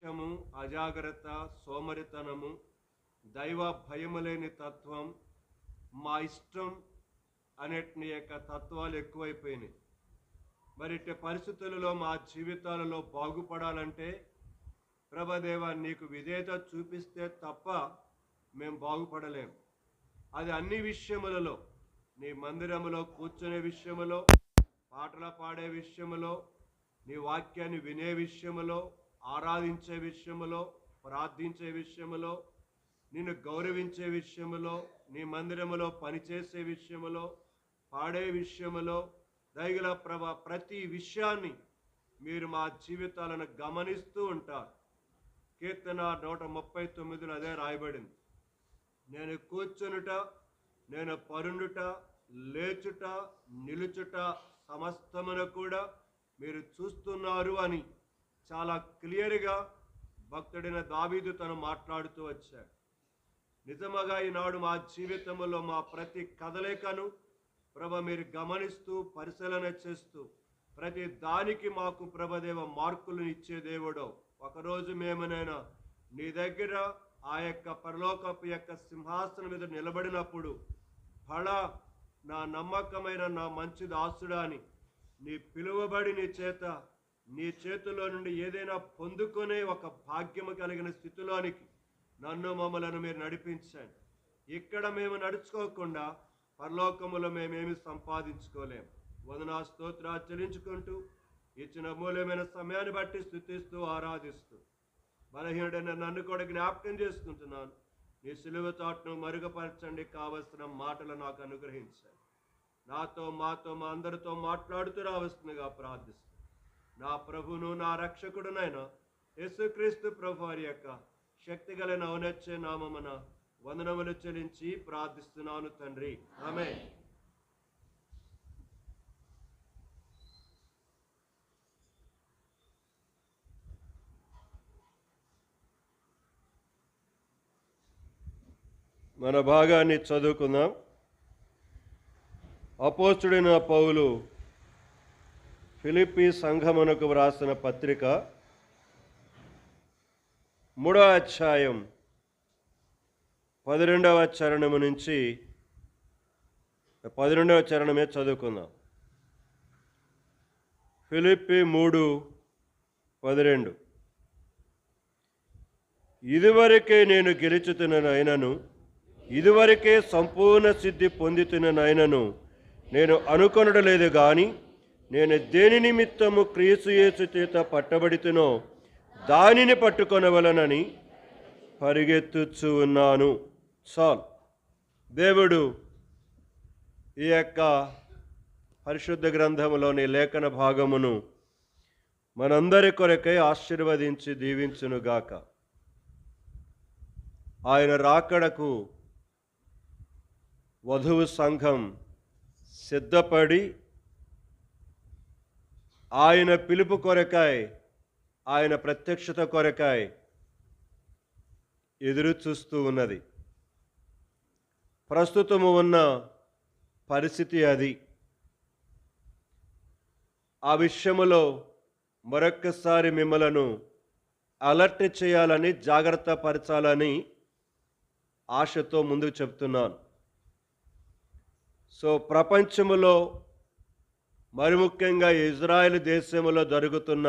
నిర్లక్ష్యము, అజాగ్రత్త, సోమరితనము, దైవ భయము లేని తత్వం, మా ఇష్టం అనేటి యొక్క తత్వాలు ఎక్కువైపోయినాయి. మరి ఇట్టి పరిస్థితులలో మా జీవితాలలో బాగుపడాలంటే ప్రభదేవ నీకు విధేయత చూపిస్తే తప్ప మేము బాగుపడలేం. అది అన్ని విషయములలో, నీ మందిరములో కూర్చునే విషయములో, పాటలు పాడే విషయములో, నీ వాక్యాన్ని వినే విషయములో, ఆరాధించే విషయములో, ప్రార్థించే విషయములో, నిన్ను గౌరవించే విషయములో, నీ మందిరములో పనిచేసే విషయములో, పాడే విషయములో, దైగల ప్రతి విషయాన్ని మీరు మా జీవితాలను గమనిస్తూ ఉంటారు. కీర్తన 139 అదే రాయబడింది. నేను కూర్చునుట, నేను పరుండుట, లేచుట, నిలుచుట సమస్తమును కూడా మీరు చూస్తున్నారు అని చాలా క్లియర్గా భక్తుడైన దావీదు తను మాట్లాడుతూ వచ్చాడు. నిజముగా ఈనాడు మా జీవితంలో మా ప్రతి కదలికను ప్రభ మీరు గమనిస్తూ పరిశీలన చేస్తూ ప్రతి దానికి మాకు ప్రభదేవ మార్కులను ఇచ్చే దేవుడో. ఒకరోజు మేమునైనా నీ దగ్గర ఆ యొక్క పరలోకపు యొక్క సింహాసనం మీద నిలబడినప్పుడు ఫళ నా నమ్మకమైన నా మంచి దాసుడా అని నీ పిలువబడి నీ చేతిలో నుండి ఏదైనా పొందుకునే ఒక భాగ్యము కలిగిన స్థితిలోనికి నన్ను మమ్మలను మీరు నడిపించండి. ఇక్కడ మేము నడుచుకోకుండా పరలోకములో మేమేమి సంపాదించుకోలేము. వందనా స్తోత్రాలు చెల్లించుకుంటూ ఇచ్చిన మూల్యమైన సమయాన్ని బట్టి స్తుతిస్తూ ఆరాధిస్తూ బలహీనుడైన నన్ను కూడా జ్ఞాపకం చేసుకుంటున్నాను. నీ సిలువ చాటును మరుగుపరచండి, కావలసిన మాటలు నాకు అనుగ్రహించండి. నాతో మాతో మా అందరితో మాట్లాడుతూ రావస్తుందిగా ప్రార్థిస్తాను. నా ప్రభును నా రక్షకుడునైన యేసుక్రీస్తు ప్రభు వారి యొక్క శక్తి కలిగిన ఔన్నత్య నామమున వందనములు చెల్లించి ప్రార్థిస్తున్నాను తండ్రి, ఆమేన్. మన భాగాన్ని చదువుకుందాం. అపోస్తుడైన పౌలు ఫిలిప్పీ సంఘమునకు వ్రాసిన పత్రిక 3వ అధ్యాయం 12వ చరణము నుంచి 12వ చరణమే చదువుకుందాం. ఫిలిప్పీ 3:12. ఇదివరకే నేను గెలుచుతున్ననైనను, ఇదివరకే సంపూర్ణ సిద్ధి పొందుతున్ననైనను నేను అనుకొనడలేదు గాని, నేను దేని నిమిత్తము క్రీస్తు యేసు చేత పట్టబడితునో దానిని పట్టుకొనవలనని పరిగెత్తుచు ఉన్నాను. చాలు. దేవుడు ఈ యొక్క పరిశుద్ధ గ్రంథములోని లేఖన భాగమును మనందరి కొరకై ఆశీర్వదించి దీవించునుగాక. ఆయన రాకడకు వధువు సంఘం సిద్ధపడి ఆయన పిలుపు కొరకాయ, ఆయన ప్రత్యక్షత కొరకాయ ఎదురు చూస్తూ ఉన్నది. ప్రస్తుతము ఉన్న పరిస్థితి అది. ఆ విషయములో మరొక్కసారి మిమ్మలను అలర్ట్ చేయాలని, జాగ్రత్త పరచాలని ఆశతో ముందుకు చెప్తున్నాను. సో ప్రపంచములో మరి ముఖ్యంగా ఇజ్రాయెల్ దేశంలో జరుగుతున్న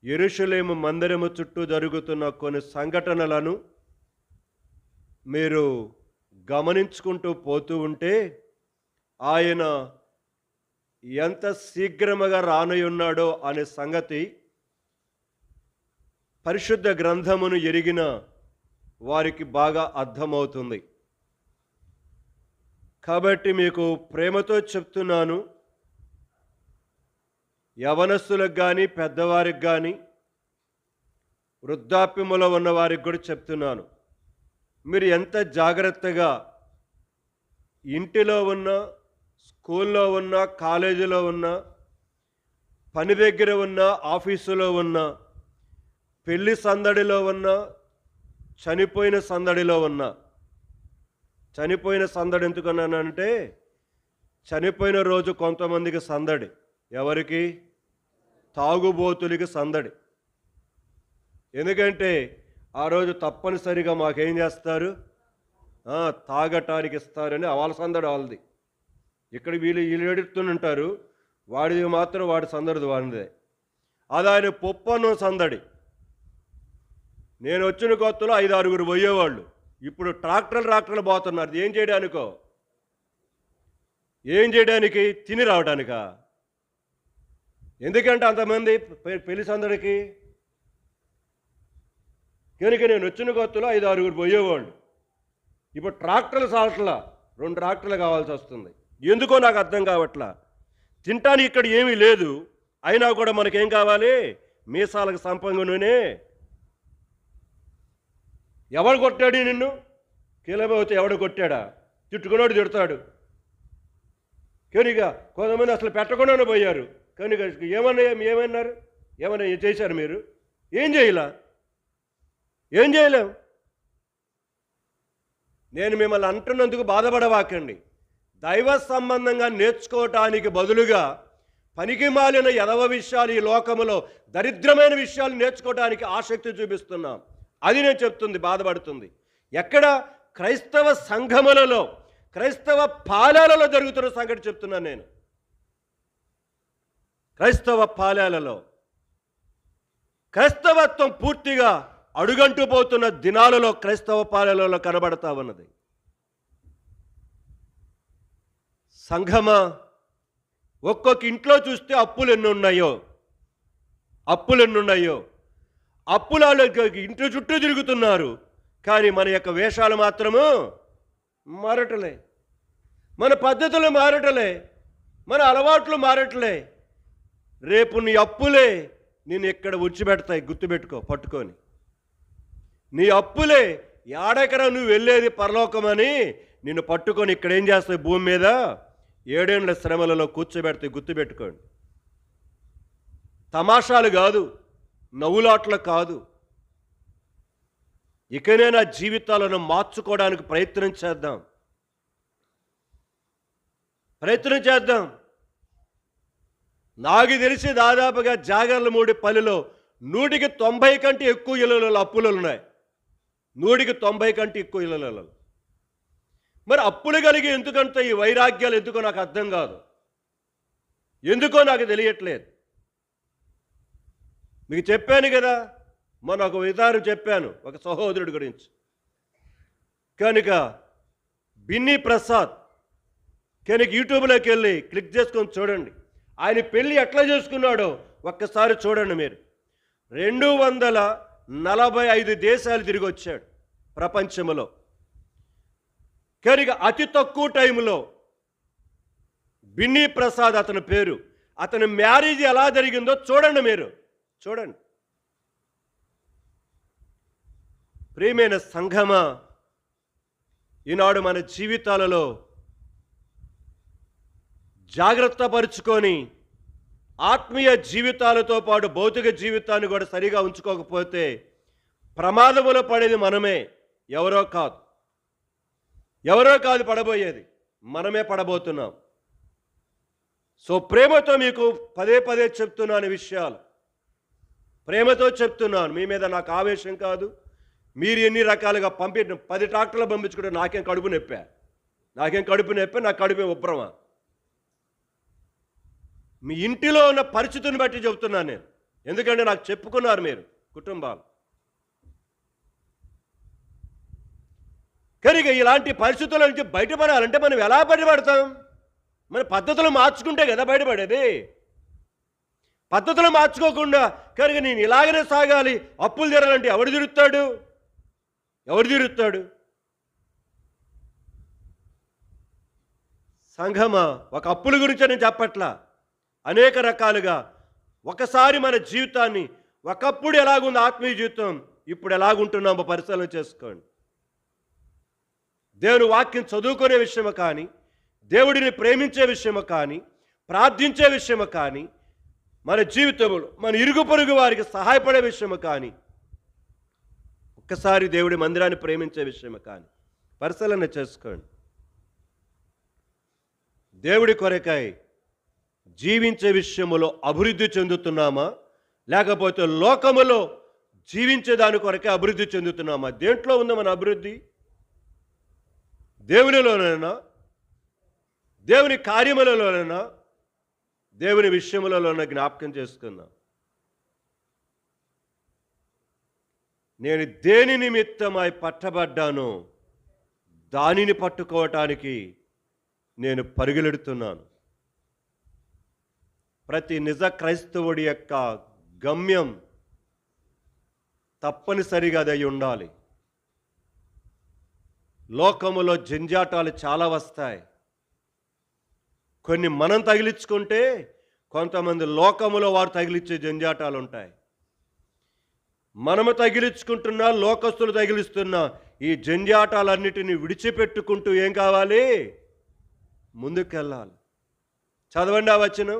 యెరూషలేము మందిరము చుట్టూ జరుగుతున్న కొన్ని సంఘటనలను మీరు గమనించుకుంటూ పోతూ ఉంటే ఆయన ఎంత శీఘ్రముగా రానున్నాడో అనే సంగతి పరిశుద్ధ గ్రంథమును ఎరిగిన వారికి బాగా అర్థమవుతుంది. కాబట్టి మీకు ప్రేమతో చెప్తున్నాను, యవనస్తులకు కానీ, పెద్దవారికి కానీ, వృద్ధాప్యములో ఉన్న వారికి కూడా చెప్తున్నాను. మీరు ఎంత జాగ్రత్తగా ఇంటిలో ఉన్న, స్కూల్లో ఉన్న, కాలేజీలో ఉన్న, పని దగ్గర ఉన్న, ఆఫీసులో ఉన్న, పెళ్లి సందడిలో ఉన్న, చనిపోయిన సందడిలో ఉన్న. చనిపోయిన సందడి ఎందుకన్నానంటే, చనిపోయిన రోజు కొంతమందికి సందడి. ఎవరికి? తాగుబోతులకి సందడి. ఎందుకంటే ఆ రోజు తప్పనిసరిగా మాకేం చేస్తారు, తాగటానికి ఇస్తారని వాళ్ళ సందడి వాళ్ళది. ఇక్కడ వీళ్ళు వీళ్ళు ఏడుతుంటారు, వాడిది మాత్రం వాడి సందడిది వాడిదే. అది ఆయన పొప్పను సందడి. నేను వచ్చిన కొత్తలో 5-6 పోయేవాళ్ళు. ఇప్పుడు ట్రాక్టర్లు పోతున్నారు. ఏం చేయడానికో? ఏం చేయడానికి? తిని రావడానికా? ఎందుకంటే అంతమంది పెళ్లి సందడికి? కనుక నేను వచ్చిన కొత్తలో 5-6 పోయేవాళ్ళు. ఇప్పుడు ట్రాక్టర్లు సాలట్లా, 2 ట్రాక్టర్లు కావాల్సి వస్తుంది. ఎందుకో నాకు అర్థం కావట్లా. తినటానికి ఇక్కడ ఏమీ లేదు, అయినా కూడా మనకేం కావాలి? మీసాలకు సంపంగి నూనె. ఎవడు కొట్టాడు నిన్ను? కీలబోతే ఎవడు కొట్టాడా? తిట్టుకున్నాడు తిడతాడు. కనుక కొంతమంది అసలు పెట్టకుండానే పోయారు. కనుక ఏమన్నారు? ఏమన్నా చేశారు మీరు? ఏం చేయలేం. నేను మిమ్మల్ని అంటున్నందుకు బాధపడవాకండి. దైవ సంబంధంగా నేర్చుకోవటానికి బదులుగా పనికిమాలిన ఎదవ విషయాలు, ఈ లోకములో దరిద్రమైన విషయాలు నేర్చుకోవటానికి ఆసక్తి చూపిస్తున్నాం. అది నేను చెప్తుంది, బాధపడుతుంది. ఎక్కడ? క్రైస్తవ సంఘములలో, క్రైస్తవ పాలెలలో జరుగుతున్న సంగతి చెప్తున్నాను నేను. క్రైస్తవ పాలెలలో క్రైస్తవత్వం పూర్తిగా అడుగంటూ పోతున్న దినాలలో క్రైస్తవ పాలెలలో కనబడతా ఉన్నది. సంఘమా, ఒక్కొక్క ఇంట్లో చూస్తే అప్పులు ఎన్ని ఉన్నాయో. అప్పులలో ఇంటి చుట్టూ తిరుగుతున్నారు, కానీ మన యొక్క వేషాలు మాత్రము మారటలే, మన పద్ధతులు మారటలే, మన అలవాట్లు మారటలే. రేపు నీ అప్పులే నేను ఎక్కడ విడిచిపెడతాయి, గుర్తుపెట్టుకో, పట్టుకొని. నీ అప్పులే ఏడెకరా నువ్వు వెళ్ళేది పరలోకమని నిన్ను పట్టుకొని ఇక్కడ ఏం చేస్తాయి? భూమి మీద 7 ఏళ్ల శ్రమలలో కూర్చోబెడతాయి, గుర్తుపెట్టుకోండి. తమాషాలు కాదు, నవ్వులాట్లు కాదు. ఇకనే నా జీవితాలను మార్చుకోవడానికి ప్రయత్నం చేద్దాం. నాకు తెలిసి దాదాపుగా జాగర్లమూడిపల్లిలో 190 కంటే ఎక్కువ ఇళ్లలో అప్పులు ఉన్నాయి. 190 కంటే ఎక్కువ ఇళ్లలో. మరి అప్పులు కలిగి ఎందుకంటే ఈ వైరాగ్యాలు ఎందుకో నాకు అర్థం కాదు, ఎందుకో నాకు తెలియట్లేదు. మీకు చెప్పాను కదా, మొన్న ఒక విధానం చెప్పాను ఒక సహోదరుడి గురించి. కనుక బిన్నీ ప్రసాద్, కనుక యూట్యూబ్లోకి వెళ్ళి క్లిక్ చేసుకొని చూడండి. ఆయన పెళ్ళి ఎట్లా చేసుకున్నాడో ఒక్కసారి చూడండి మీరు. 245 దేశాలు తిరిగి వచ్చాడు ప్రపంచంలో. కనుక అతి తక్కువ టైంలో బిన్నీ ప్రసాద్ అతని పేరు, అతని మ్యారేజ్ ఎలా జరిగిందో చూడండి మీరు, చూడండి. ప్రియమైన సంఘమా, ఈనాడు మన జీవితాలలో జాగ్రత్త పరుచుకొని ఆత్మీయ జీవితాలతో పాటు భౌతిక జీవితాన్ని కూడా సరిగా ఉంచుకోకపోతే ప్రమాదములో పడేది మనమే, ఎవరో కాదు పడబోయేది, మనమే పడబోతున్నాం. సో ప్రేమతో మీకు పదే చెప్తున్నాను విషయాలు, ప్రేమతో చెప్తున్నాను. మీ మీద నాకు ఆవేశం కాదు. మీరు ఎన్ని రకాలుగా 10 ట్రాక్టర్లు పంపించుకుంటే నాకేం కడుపు నొప్పా, నా కడుపు ఉబ్బరమా? మీ ఇంటిలో ఉన్న పరిస్థితిని బట్టి చెబుతున్నాను నేను. ఎందుకంటే నాకు చెప్పుకున్నారు మీరు కుటుంబాలు. కనుక ఇలాంటి పరిస్థితుల నుంచి బయటపడాలంటే మనం ఎలా బయటపడతాం? మన పద్ధతులు మార్చుకుంటే కదా బయటపడేది. పద్ధతులు మార్చుకోకుండా కనుక నేను ఇలాగనే సాగాలి, అప్పులు తీరాలంటే ఎవడు తిరుగుతాడు? సంఘమా, ఒక అప్పుల గురించి నేను చెప్పట్లా, అనేక రకాలుగా. ఒకసారి మన జీవితాన్ని, ఒకప్పుడు ఎలాగుంది ఆత్మీయ జీవితం, ఇప్పుడు ఎలాగుంటున్నామో పరిశీలన చేసుకోండి. దేవుని వాక్యం చదువుకునే విషయము కానీ, దేవుడిని ప్రేమించే విషయము కానీ, ప్రార్థించే విషయము కానీ, మన జీవితంలో మన ఇరుగు పొరుగు వారికి సహాయపడే విషయము కానీ, ఒక్కసారి దేవుడి మందిరాన్ని ప్రేమించే విషయము కానీ పరిశీలన చేసుకోండి. దేవుడి కొరకై జీవించే విషయములో అభివృద్ధి చెందుతున్నామా, లేకపోతే లోకములో జీవించేదాని కొరకే అభివృద్ధి చెందుతున్నామా? దేంట్లో ఉందా మన అభివృద్ధి? దేవునిలోనైనా, దేవుని కార్యములలోనైనా, దేవుని విషయములలోనైనా జ్ఞాపకం చేసుకుందాం. నేను దేని నిమిత్తమై పట్టబడ్డానో దానిని పట్టుకోవటానికి నేను పరుగులెడుతున్నాను. ప్రతి నిజ క్రైస్తవుడి యొక్క గమ్యం తప్పనిసరిగా అది ఉండాలి. లోకములో జంజాటాలు చాలా వస్తాయి. కొన్ని మనం తగిలించుకుంటే, కొంతమంది లోకములో వారు తగిలించే జంజాటాలు ఉంటాయి. మనము తగిలించుకుంటున్నా, లోకస్తులు తగిలిస్తున్నా ఈ జంజాటాలన్నిటిని విడిచిపెట్టుకుంటూ ఏం కావాలి? ముందుకెళ్ళాలి. చదవండి ఆ వచనం.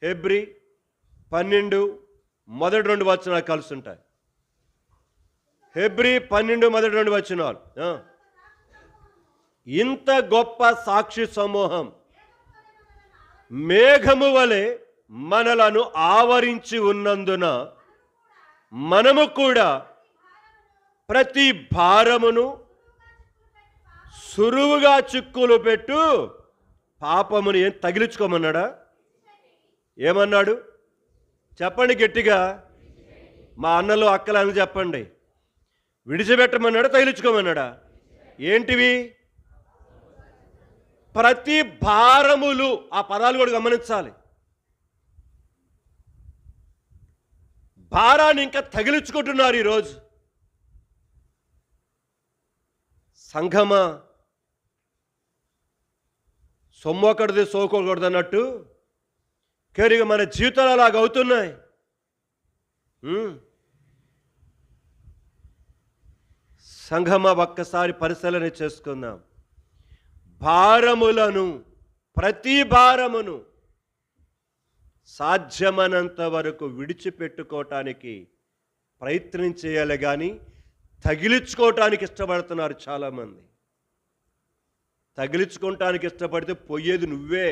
హెబ్రీ 12 మొదటి 2 వచనాలు కలిసి ఉంటాయి. హెబ్రీ 12 మొదటి 2 వచనాలు. ఇంత గొప్ప సాక్షి సమూహం మేఘము వలె మనలను ఆవరించి ఉన్నందున మనము కూడా ప్రతి భారమును, సురువుగా చిక్కులు పెట్టు పాపమును ఏం తగిలించుకోమన్నాడా? ఏమన్నాడు? చెప్పండి గట్టిగా. మా అన్నలు అక్కలని చెప్పండి. విడిచిపెట్టమన్నాడా, తగిలించుకోమన్నాడా? ఏంటివి? ప్రతి భారములు. ఆ పదాలు కూడా గమనించాలి. భారాన్ని ఇంకా తగిలించుకుంటున్నారు ఈరోజు. సంఘమా, సొమ్మొకటిది సోకూడదు అన్నట్టు కేరిగా మన జీవితాలు అలాగ అవుతున్నాయి. సంఘమా, ఒక్కసారి పరిశీలన చేసుకుందాం. భారములను, ప్రతి భారమును సాధ్యమైనంత వరకు విడిచిపెట్టుకోవటానికి ప్రయత్నం చేయాలి, కానీ తగిలించుకోవటానికి ఇష్టపడుతున్నారు చాలామంది. తగిలించుకోవటానికి ఇష్టపడితే పోయేది నువ్వే,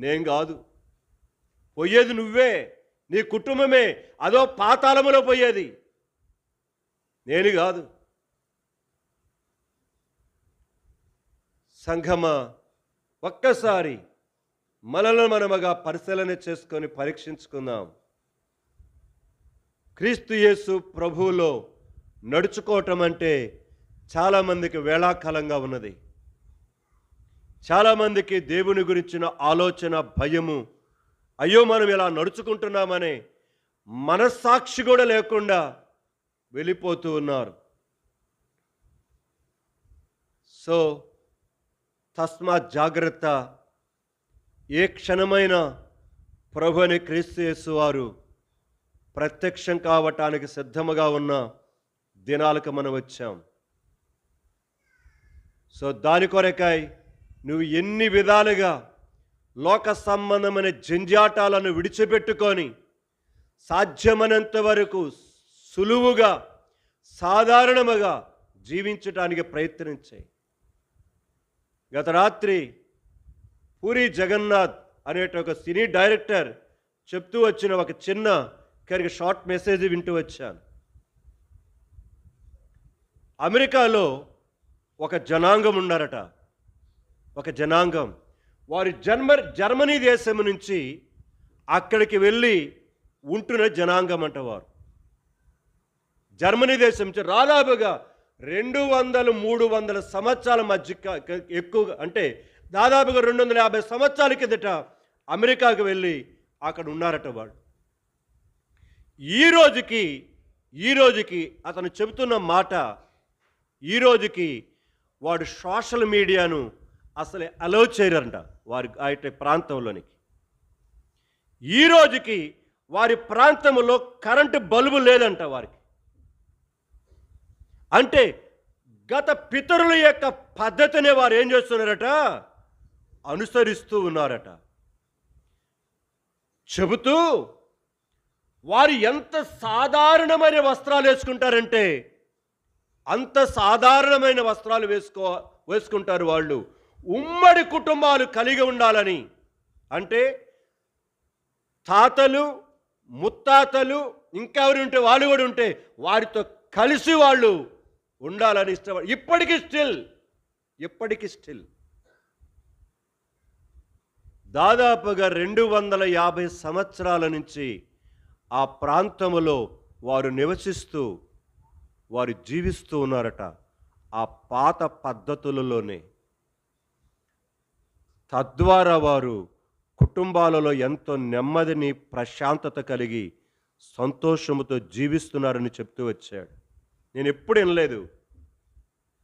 నేను కాదు. పోయేది నువ్వే, నీ కుటుంబమే. అదో పాతాళములో పోయేది, నేను కాదు. సంఘమా, ఒక్కసారి మనలో మనముగా పరిశీలన చేసుకొని పరీక్షించుకుందాం. క్రీస్తు యేసు ప్రభువులో నడుచుకోవటం అంటే చాలామందికి వేళాకాలంగా ఉన్నది. చాలామందికి దేవుని గురించిన ఆలోచన, భయము, అయ్యో మనం ఇలా నడుచుకుంటున్నామనే మనస్సాక్షి కూడా లేకుండా వెళ్ళిపోతూ ఉన్నారు. సో తస్మాత్ జాగ్రత్త. ఏ క్షణమైన ప్రభు అని క్రీస్తు యేసు వారు ప్రత్యక్షం కావటానికి సిద్ధముగా ఉన్న దినాలకు మనం వచ్చాం. సో దాని కొరకై నువ్వు ఎన్ని విధాలుగా లోక సంబంధమైన జంజాటాలను విడిచిపెట్టుకొని సాధ్యమైనంత వరకు సులువుగా, సాధారణముగా జీవించటానికి ప్రయత్నించాయి. గత రాత్రి పూరి జగన్నాథ్ అనేట ఒక సినీ డైరెక్టర్ చెప్తూ వచ్చిన ఒక చిన్న షార్ట్ మెసేజ్ వింటూ వచ్చాను. అమెరికాలో ఒక జనాంగం ఉన్నారట. ఒక జనాంగం, వారి జర్మనీ దేశం నుంచి అక్కడికి వెళ్ళి ఉంటున్న జనాంగం అంట. వారు జర్మనీ దేశం నుంచి దాదాపుగా 200-300 సంవత్సరాల మధ్య ఎక్కువగా, అంటే దాదాపుగా 250 సంవత్సరాల కిందట అమెరికాకు వెళ్ళి అక్కడ ఉన్నారట వాడు. ఈ రోజుకి అతను చెబుతున్న మాట, ఈ రోజుకి వాడు సోషల్ మీడియాను అసలు అలౌ చేయరంట వారి ఆ ప్రాంతంలోనికి. ఈ రోజుకి వారి ప్రాంతంలో కరెంటు బల్బు లేదంట వారికి. అంటే గత పితరుల యొక్క పద్ధతిని వారు ఏం చేస్తున్నారట? అనుసరిస్తూ ఉన్నారట. చెబుతూ వారు ఎంత సాధారణమైన వస్త్రాలు వేసుకుంటారంటే అంత సాధారణమైన వస్త్రాలు వేసుకుంటారు వాళ్ళు. ఉమ్మడి కుటుంబాలు కలిగి ఉండాలని, అంటే తాతలు, ముత్తాతలు, ఇంకా ఎవరు ఉంటే వాళ్ళు కూడా ఉంటే వారితో కలిసి వాళ్ళు ఉండాలని ఇష్టపడ ఇప్పటికీ స్టిల్ దాదాపుగా 250 సంవత్సరాల నుంచి ఆ ప్రాంతంలో వారు నివసిస్తూ వారు జీవిస్తూ ఉన్నారట. ఆ పాత పద్ధతులలోనే. తద్వారా వారు కుటుంబాలలో ఎంతో నెమ్మదిని, ప్రశాంతత కలిగి సంతోషముతో జీవిస్తున్నారని చెప్తూ వచ్చాడు. నేను ఎప్పుడు వినలేదు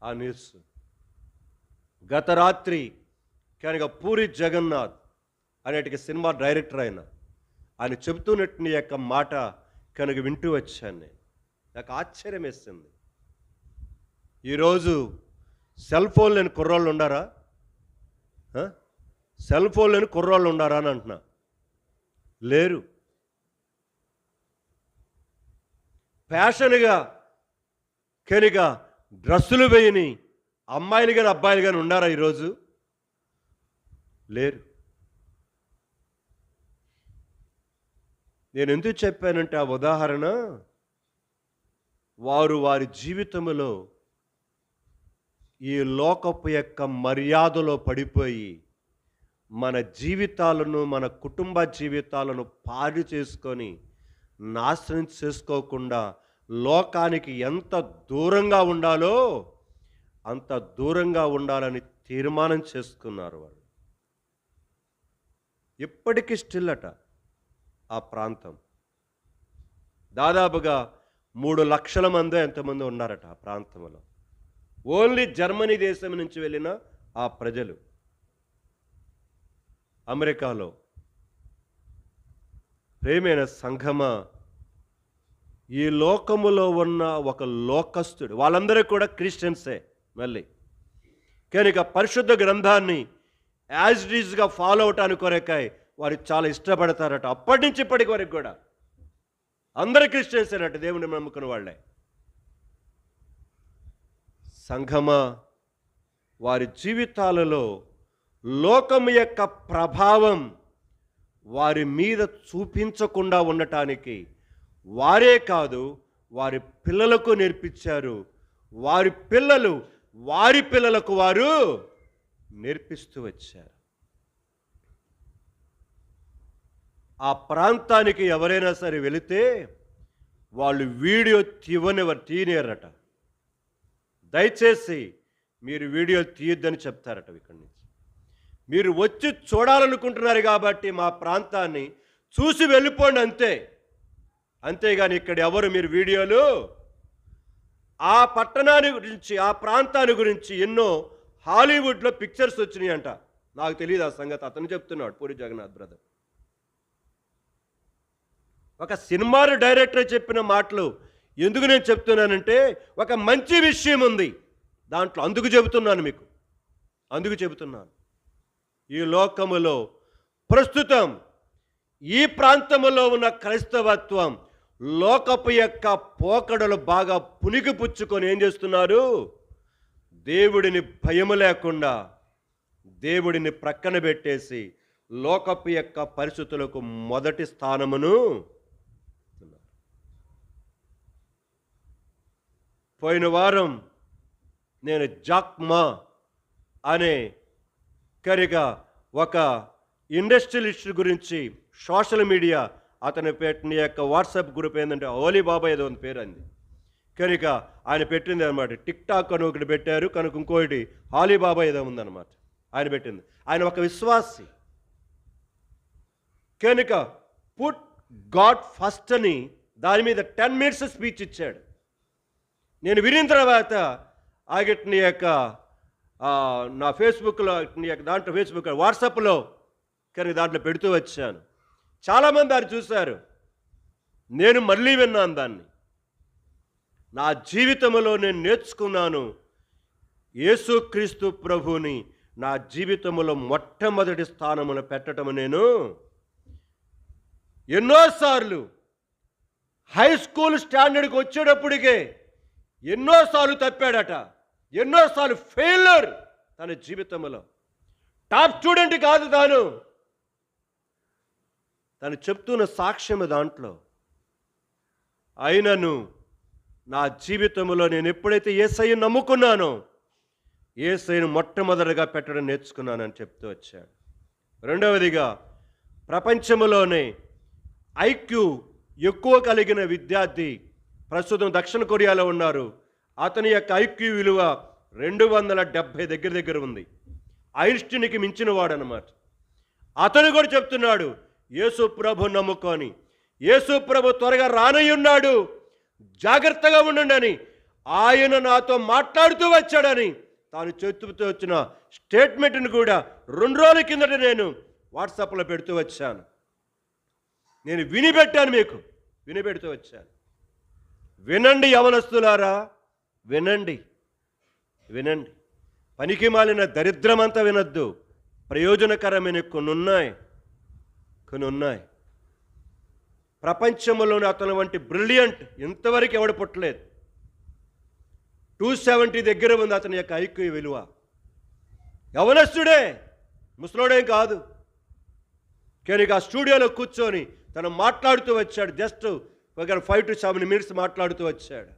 ఆ న్యూస్. గత రాత్రి కనుక పూరి జగన్నాథ్ అనేటికి సినిమా డైరెక్టర్ ఆయన చెబుతున్నట్టు యొక్క మాట కనుక వింటూ వచ్చాను నేను. నాకు ఆశ్చర్యం వేస్తుంది. ఈరోజు సెల్ ఫోన్ లేని కుర్రాళ్ళు ఉండారా? సెల్ ఫోన్ లేని కుర్రాళ్ళు ఉండారా అని అంటున్నా. లేరు. ఫ్యాషన్గా కనుక డ్రెస్సులు వేయని అమ్మాయిలు కానీ అబ్బాయిలు కానీ ఉండారా ఈరోజు? లేరు. నేను ఎందుకు చెప్పానంటే ఆ ఉదాహరణ, వారు వారి జీవితంలో ఈ లోకపు యొక్క మర్యాదలో పడిపోయి మన జీవితాలను, మన కుటుంబ జీవితాలను పాడు చేసుకొని నాశనం చేసుకోకుండా లోకానికి ఎంత దూరంగా ఉండాలో అంత దూరంగా ఉండాలని తీర్మానం చేసుకున్నారు వాళ్ళు. ఇప్పటికీ స్టిల్ అట ఆ ప్రాంతం. దాదాపుగా 3 లక్షల మంది ఎంతమంది ఉన్నారట ఆ ప్రాంతంలో. ఓన్లీ జర్మనీ దేశం నుంచి వెళ్ళిన ఆ ప్రజలు. అమెరికాలో. ప్రేమైన సంఘమా, ఈ లోకములో ఉన్న ఒక లోకస్తుడు, వాళ్ళందరూ కూడా క్రిస్టియన్సే మళ్ళీ. కనుక పరిశుద్ధ గ్రంథాన్ని యాజ్ ఇట్ ఈజ్గా ఫాలో అవటానికి కొరకాయ వారు చాలా ఇష్టపడతారట. అప్పటి నుంచి ఇప్పటికి వరకు కూడా అందరూ క్రిస్టియన్స్ అన్నట్టు, దేవుని నమ్ముకున్న వాళ్ళే. సంఘమా, వారి జీవితాలలో లోకము యొక్క ప్రభావం వారి మీద చూపించకుండా ఉండటానికి వారే కాదు, వారి పిల్లలకు నేర్పించారు. వారి పిల్లలు వారి పిల్లలకు వారు నేర్పిస్తూ వచ్చారు. ఆ ప్రాంతానికి ఎవరైనా సరే వెళితే వాళ్ళు వీడియో తీయనివ్వరట. దయచేసి మీరు వీడియో తీయొద్దని చెప్తారట. ఇక్కడి నుంచి మీరు వచ్చి చూడాలనుకుంటున్నారు కాబట్టి మా ప్రాంతాన్ని చూసి వెళ్ళిపోండి అంతే. అంతేగాని ఇక్కడ ఎవరు మీరు వీడియోలు, ఆ పట్టణాన్ని గురించి, ఆ ప్రాంతాన్ని గురించి ఎన్నో హాలీవుడ్లో పిక్చర్స్ వచ్చినాయి అంట. నాకు తెలియదు ఆ సంగతి, అతను చెప్తున్నాడు, పూరి జగన్నాథ్ బ్రదర్. ఒక సినిమా డైరెక్టర్ చెప్పిన మాటలు ఎందుకు నేను చెప్తున్నానంటే, ఒక మంచి విషయం ఉంది దాంట్లో, అందుకు చెబుతున్నాను మీకు. అందుకు చెబుతున్నాను, ఈ లోకములో ప్రస్తుతం ఈ ప్రాంతంలో ఉన్న క్రైస్తవత్వం లోకపు యొక్క పోకడలు బాగా పుణికిపుచ్చుకొని ఏం చేస్తున్నారు? దేవుడిని భయము లేకుండా దేవుడిని ప్రక్కన పెట్టేసి లోకపు యొక్క పరిస్థితులకు మొదటి స్థానమును. పోయిన వారం నేను జాక్ మా అనే ఒక ఇండస్ట్రియలిస్ట్ గురించి సోషల్ మీడియా అతను పెట్టిన యొక్క వాట్సాప్ గ్రూప్ ఏంటంటే ఓలీ బాబా ఏదో ఉంది పేరు అంది. కనుక ఆయన పెట్టింది అనమాట. టిక్ టాక్ అని ఒకటి పెట్టారు, కనుక ఇంకోటి హాలీబాబా ఏదో ఉందన్నమాట ఆయన పెట్టింది. ఆయన ఒక విశ్వాసి కనుక పుట్ గాడ్ ఫస్ట్ అని దాని మీద 10 minutes స్పీచ్ ఇచ్చాడు. నేను వినిన తర్వాత ఆగిట్ని యొక్క నా ఫేస్బుక్లో దాంట్లో ఫేస్బుక్ వాట్సాప్లో కనుక దాంట్లో పెడుతూ వచ్చాను. చాలామంది దాన్ని చూశారు. నేను మళ్ళీ విన్నాను దాన్ని. నా జీవితంలో నేను నేర్చుకున్నాను, యేసుక్రీస్తు ప్రభువుని నా జీవితంలో మొట్టమొదటి స్థానమున పెట్టడం. నేను ఎన్నోసార్లు హై స్కూల్ స్టాండర్డ్కి వచ్చేటప్పటికే ఎన్నోసార్లు తప్పాడట, ఎన్నోసార్లు ఫెయిల్యూర్ తన జీవితంలో. టాప్ స్టూడెంట్ కాదు తను చెప్తున్న సాక్ష్యం దాంట్లో. అయినను నా జీవితంలో నేను ఎప్పుడైతే యేసయ్యను నమ్ముకున్నానో యేసయ్యను మొట్టమొదటిగా పెట్టడం నేర్చుకున్నానని చెప్తూ వచ్చాడు. రెండవదిగా, ప్రపంచంలోనే ఐక్యూ ఎక్కువ కలిగిన విద్యార్థి ప్రస్తుతం దక్షిణ కొరియాలో ఉన్నారు. అతని యొక్క ఐక్యూ విలువ 270 దగ్గర ఉంది. ఐన్స్టీన్కి మించిన వాడనమాట. అతను కూడా చెప్తున్నాడు, యేసు ప్రభు నమ్ముకొని, యేసు ప్రభు త్వరగా రానయ్యున్నాడు, జాగ్రత్తగా ఉండండి, ఆయన నాతో మాట్లాడుతూ వచ్చాడని తాను చెప్తూ వచ్చిన స్టేట్మెంట్ని కూడా 2 రోజుల కిందట నేను వాట్సాప్లో పెడుతూ వచ్చాను. నేను వినిపెట్టాను, మీకు వినిపెడుతూ వచ్చాను. వినండి యవనస్తులారా, వినండి. పనికి మాలిన దరిద్రమంతా వినొద్దు. ప్రయోజనకరమైన కొన్ని ఉన్నాయి. ప్రపంచంలోని అతని వంటి బ్రిలియంట్ ఇంతవరకు ఎవడు పుట్టలేదు. 270 దగ్గర ఉంది అతని యొక్క ఐక్యూ విలువ. యవనస్తుడే, ముసలోడేం కాదు. కానీ ఆ స్టూడియోలో కూర్చొని తను మాట్లాడుతూ వచ్చాడు. జస్ట్ ఒక 5 to 7 minutes మాట్లాడుతూ వచ్చాడు.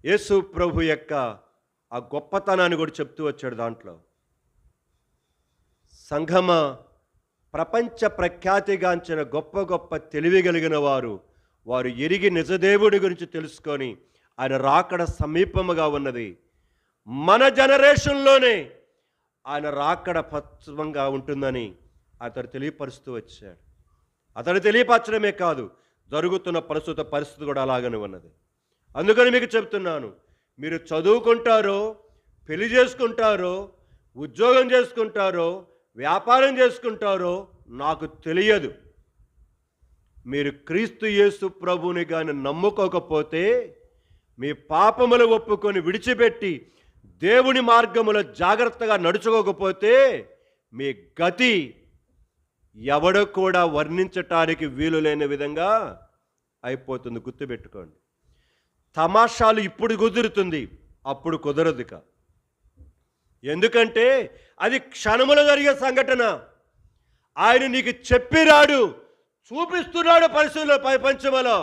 యేసు ప్రభు యొక్క ఆ గొప్పతనాన్ని కూడా చెప్తూ వచ్చాడు. దాంట్లో సంఘమ, ప్రపంచ ప్రఖ్యాతిగాంచిన గొప్ప తెలివి కలిగిన వారు ఎరిగి నిజదేవుడి గురించి తెలుసుకొని ఆయన రాకడ సమీపముగా ఉన్నది. మన జనరేషన్లోనే ఆయన రాకడ పశ్చిమంగా ఉంటుందని అతడు తెలియపరుస్తూ వచ్చాడు. అతడు తెలియపరచడమే కాదు, జరుగుతున్న ప్రస్తుత పరిస్థితి కూడా అలాగనే ఉన్నది. అందుకని మీకు చెప్తున్నాను, మీరు చదువుకుంటారో, పెళ్లి చేసుకుంటారో, ఉద్యోగం చేసుకుంటారో, వ్యాపారం చేసుకుంటారో నాకు తెలియదు. మీరు క్రీస్తు యేసు ప్రభువుని కానీ నమ్ముకోకపోతే, మీ పాపములు ఒప్పుకొని విడిచిపెట్టి దేవుని మార్గములో జాగ్రత్తగా నడుచుకోకపోతే మీ గతి ఎవడో కూడా వర్ణించటానికి వీలు లేని విధంగా అయిపోతుంది. గుర్తుపెట్టుకోండి. తమాషాలు ఇప్పుడు కుదురుతుంది, అప్పుడు కుదరదుక. ఎందుకంటే అది క్షణములో జరిగే సంఘటన. ఆయన నీకు చెప్పిరాడు, చూపిస్తున్నాడు పరిస్థితుల్లో ప్రపంచంలో.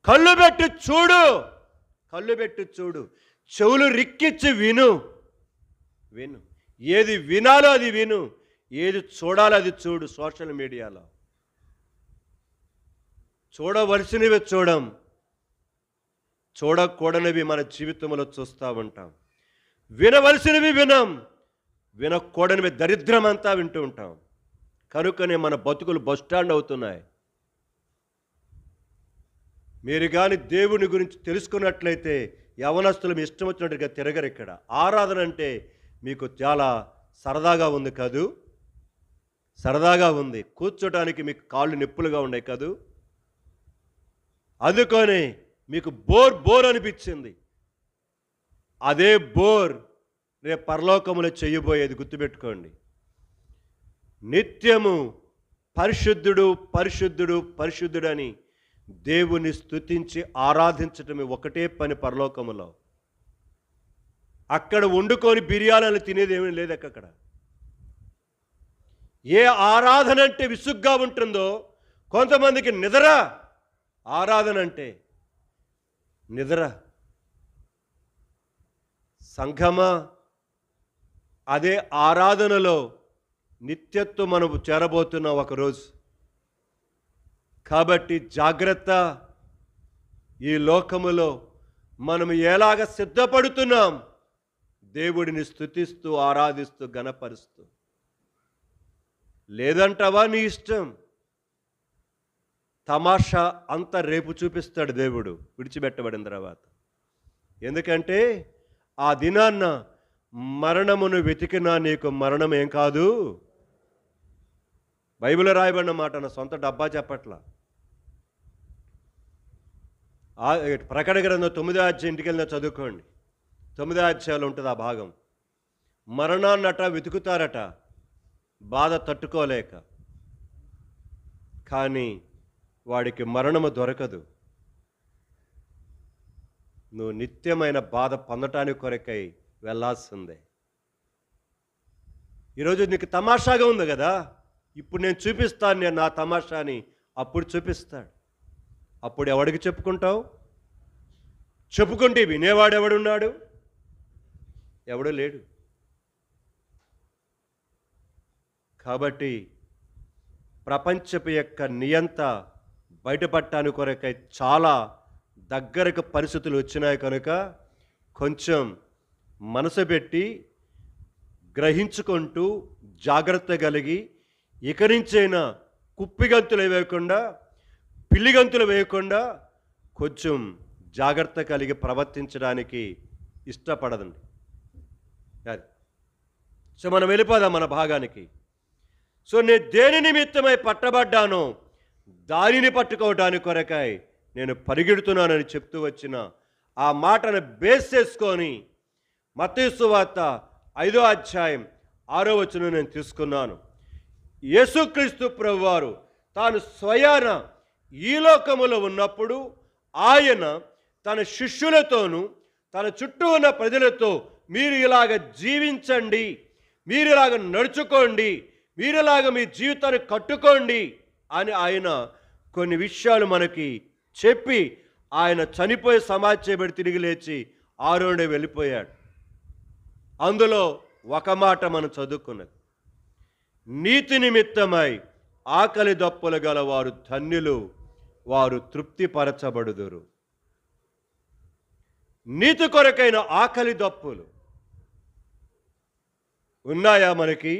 కళ్ళు పెట్టి చూడు, చెవులు రిక్కిచ్చి విను. ఏది వినాలో అది విను, ఏది చూడాలో అది చూడు. సోషల్ మీడియాలో చూడవలసినవి చూడకూడనివి మన జీవితంలో చూస్తూ ఉంటాం. వినవలసినవి వినకూడనివి దరిద్రమంతా వింటూ ఉంటాం. కనుకనే మన బతుకులు బస్టాండ్ అవుతున్నాయి. మీరు కానీ దేవుని గురించి తెలుసుకున్నట్లయితే యవనస్తులు మీ ఇష్టం వచ్చినట్టుగా తిరగరు. ఇక్కడ ఆరాధన అంటే మీకు చాలా సరదాగా ఉంది కదూ, సరదాగా ఉంది. కూర్చోటానికి మీకు కాళ్ళు నొప్పులుగా ఉన్నాయి కదూ. అందుకని మీకు బోర్ అనిపించింది. అదే బోర్ రేపు పరలోకములో చేయబోయేది. గుర్తుపెట్టుకోండి. నిత్యము పరిశుద్ధుడని దేవుని స్తుతించి ఆరాధించటమే ఒకటే పని పరలోకములో. అక్కడ వండుకొని బిర్యానీలు తినేది ఏమీ లేదు. అక్కడ ఏ ఆరాధన అంటే విసుగ్గా ఉంటుందో, కొంతమందికి నిద్ర. ఆరాధన అంటే నిద్ర. సంఘమా, అదే ఆరాధనలో నిత్యత్వం మనం చేరబోతున్నాం ఒకరోజు. కాబట్టి జాగ్రత్త. ఈ లోకములో మనం ఎలాగ సిద్ధపడుతున్నాం, దేవుడిని స్తుతిస్తూ ఆరాధిస్తూ గణపరుస్తూ. లేదంటావా నీ ఇష్టం. తమాషా అంతా రేపు చూపిస్తాడు దేవుడు విడిచిపెట్టబడిన తర్వాత. ఎందుకంటే ఆ దినాన్న మరణమును వెతికినా నీకు మరణం ఏం కాదు. బైబిల్లో రాయబడిన మాట, నా సొంత డబ్బా చెప్పట్లా. ప్రకటన గ్రంథం 9వ అధ్యాయం ఇంటికి వెళ్ళినా చదువుకోండి. 9వ అధ్యాయంలో ఉంటుంది ఆ భాగం. మరణాన్నట వెతుకుతారట, బాధ తట్టుకోలేక. కానీ వాడికి మరణము దొరకదు. నువ్వు నిత్యమైన బాధ పొందటానికి కొరకై వెళ్ళాల్సిందే. ఈరోజు నీకు తమాషాగా ఉంది కదా, ఇప్పుడు నేను చూపిస్తాను నేను నా తమాషాని అప్పుడు చూపిస్తాడు. అప్పుడు ఎవడికి చెప్పుకుంటావు? చెప్పుకుంటే వినేవాడు ఎవడున్నాడు? ఎవడూ లేడు. కాబట్టి ప్రపంచపు యొక్క నియంత బయటపడటానికి కొరకై చాలా దగ్గరకు పరిస్థితులు వచ్చినాయి కనుక కొంచెం మనసు పెట్టి గ్రహించుకుంటూ జాగ్రత్త కలిగి ఇక నుంచైనా కుప్పిగంతులు వేయకుండా పిల్లిగంతులు వేయకుండా కొంచెం జాగ్రత్త కలిగి ప్రవర్తించడానికి ఇష్టపడదండి. అది సో మనం వెళ్ళిపోదాం మన భాగానికి. సో నేను దేని నిమిత్తమై పట్టబడ్డానో దానిని పట్టుకోవడానికి కొరకై నేను పరిగెడుతున్నానని చెప్తూ వచ్చిన ఆ మాటను బేస్ చేసుకొని మత్తయి సువార్త 5వ అధ్యాయం 6వ వచనం నేను తీసుకున్నాను. యేసుక్రీస్తు ప్రభువారు తాను స్వయాన ఈ లోకములో ఉన్నప్పుడు ఆయన తన శిష్యులతోనూ తన చుట్టూ ఉన్న ప్రజలతో మీరు ఇలాగ జీవించండి, మీరు ఇలాగ నడుచుకోండి, మీరు ఇలాగ మీ జీవితాన్ని కట్టుకోండి అని ఆయన కొన్ని విషయాలు మనకి చెప్పి ఆయన చనిపోయి సమాధి చేయబడి తిరిగి లేచి ఆరోడే వెళ్ళిపోయాడు. అందులో ఒక మాట మనం చదువుకున్నది, నీతి నిమిత్తమై ఆకలి దప్పులు గల వారు ధన్యులు, వారు తృప్తిపరచబడుదురు. నీతి కొరకైన ఆకలి దప్పులు ఉన్నాయా మనకి?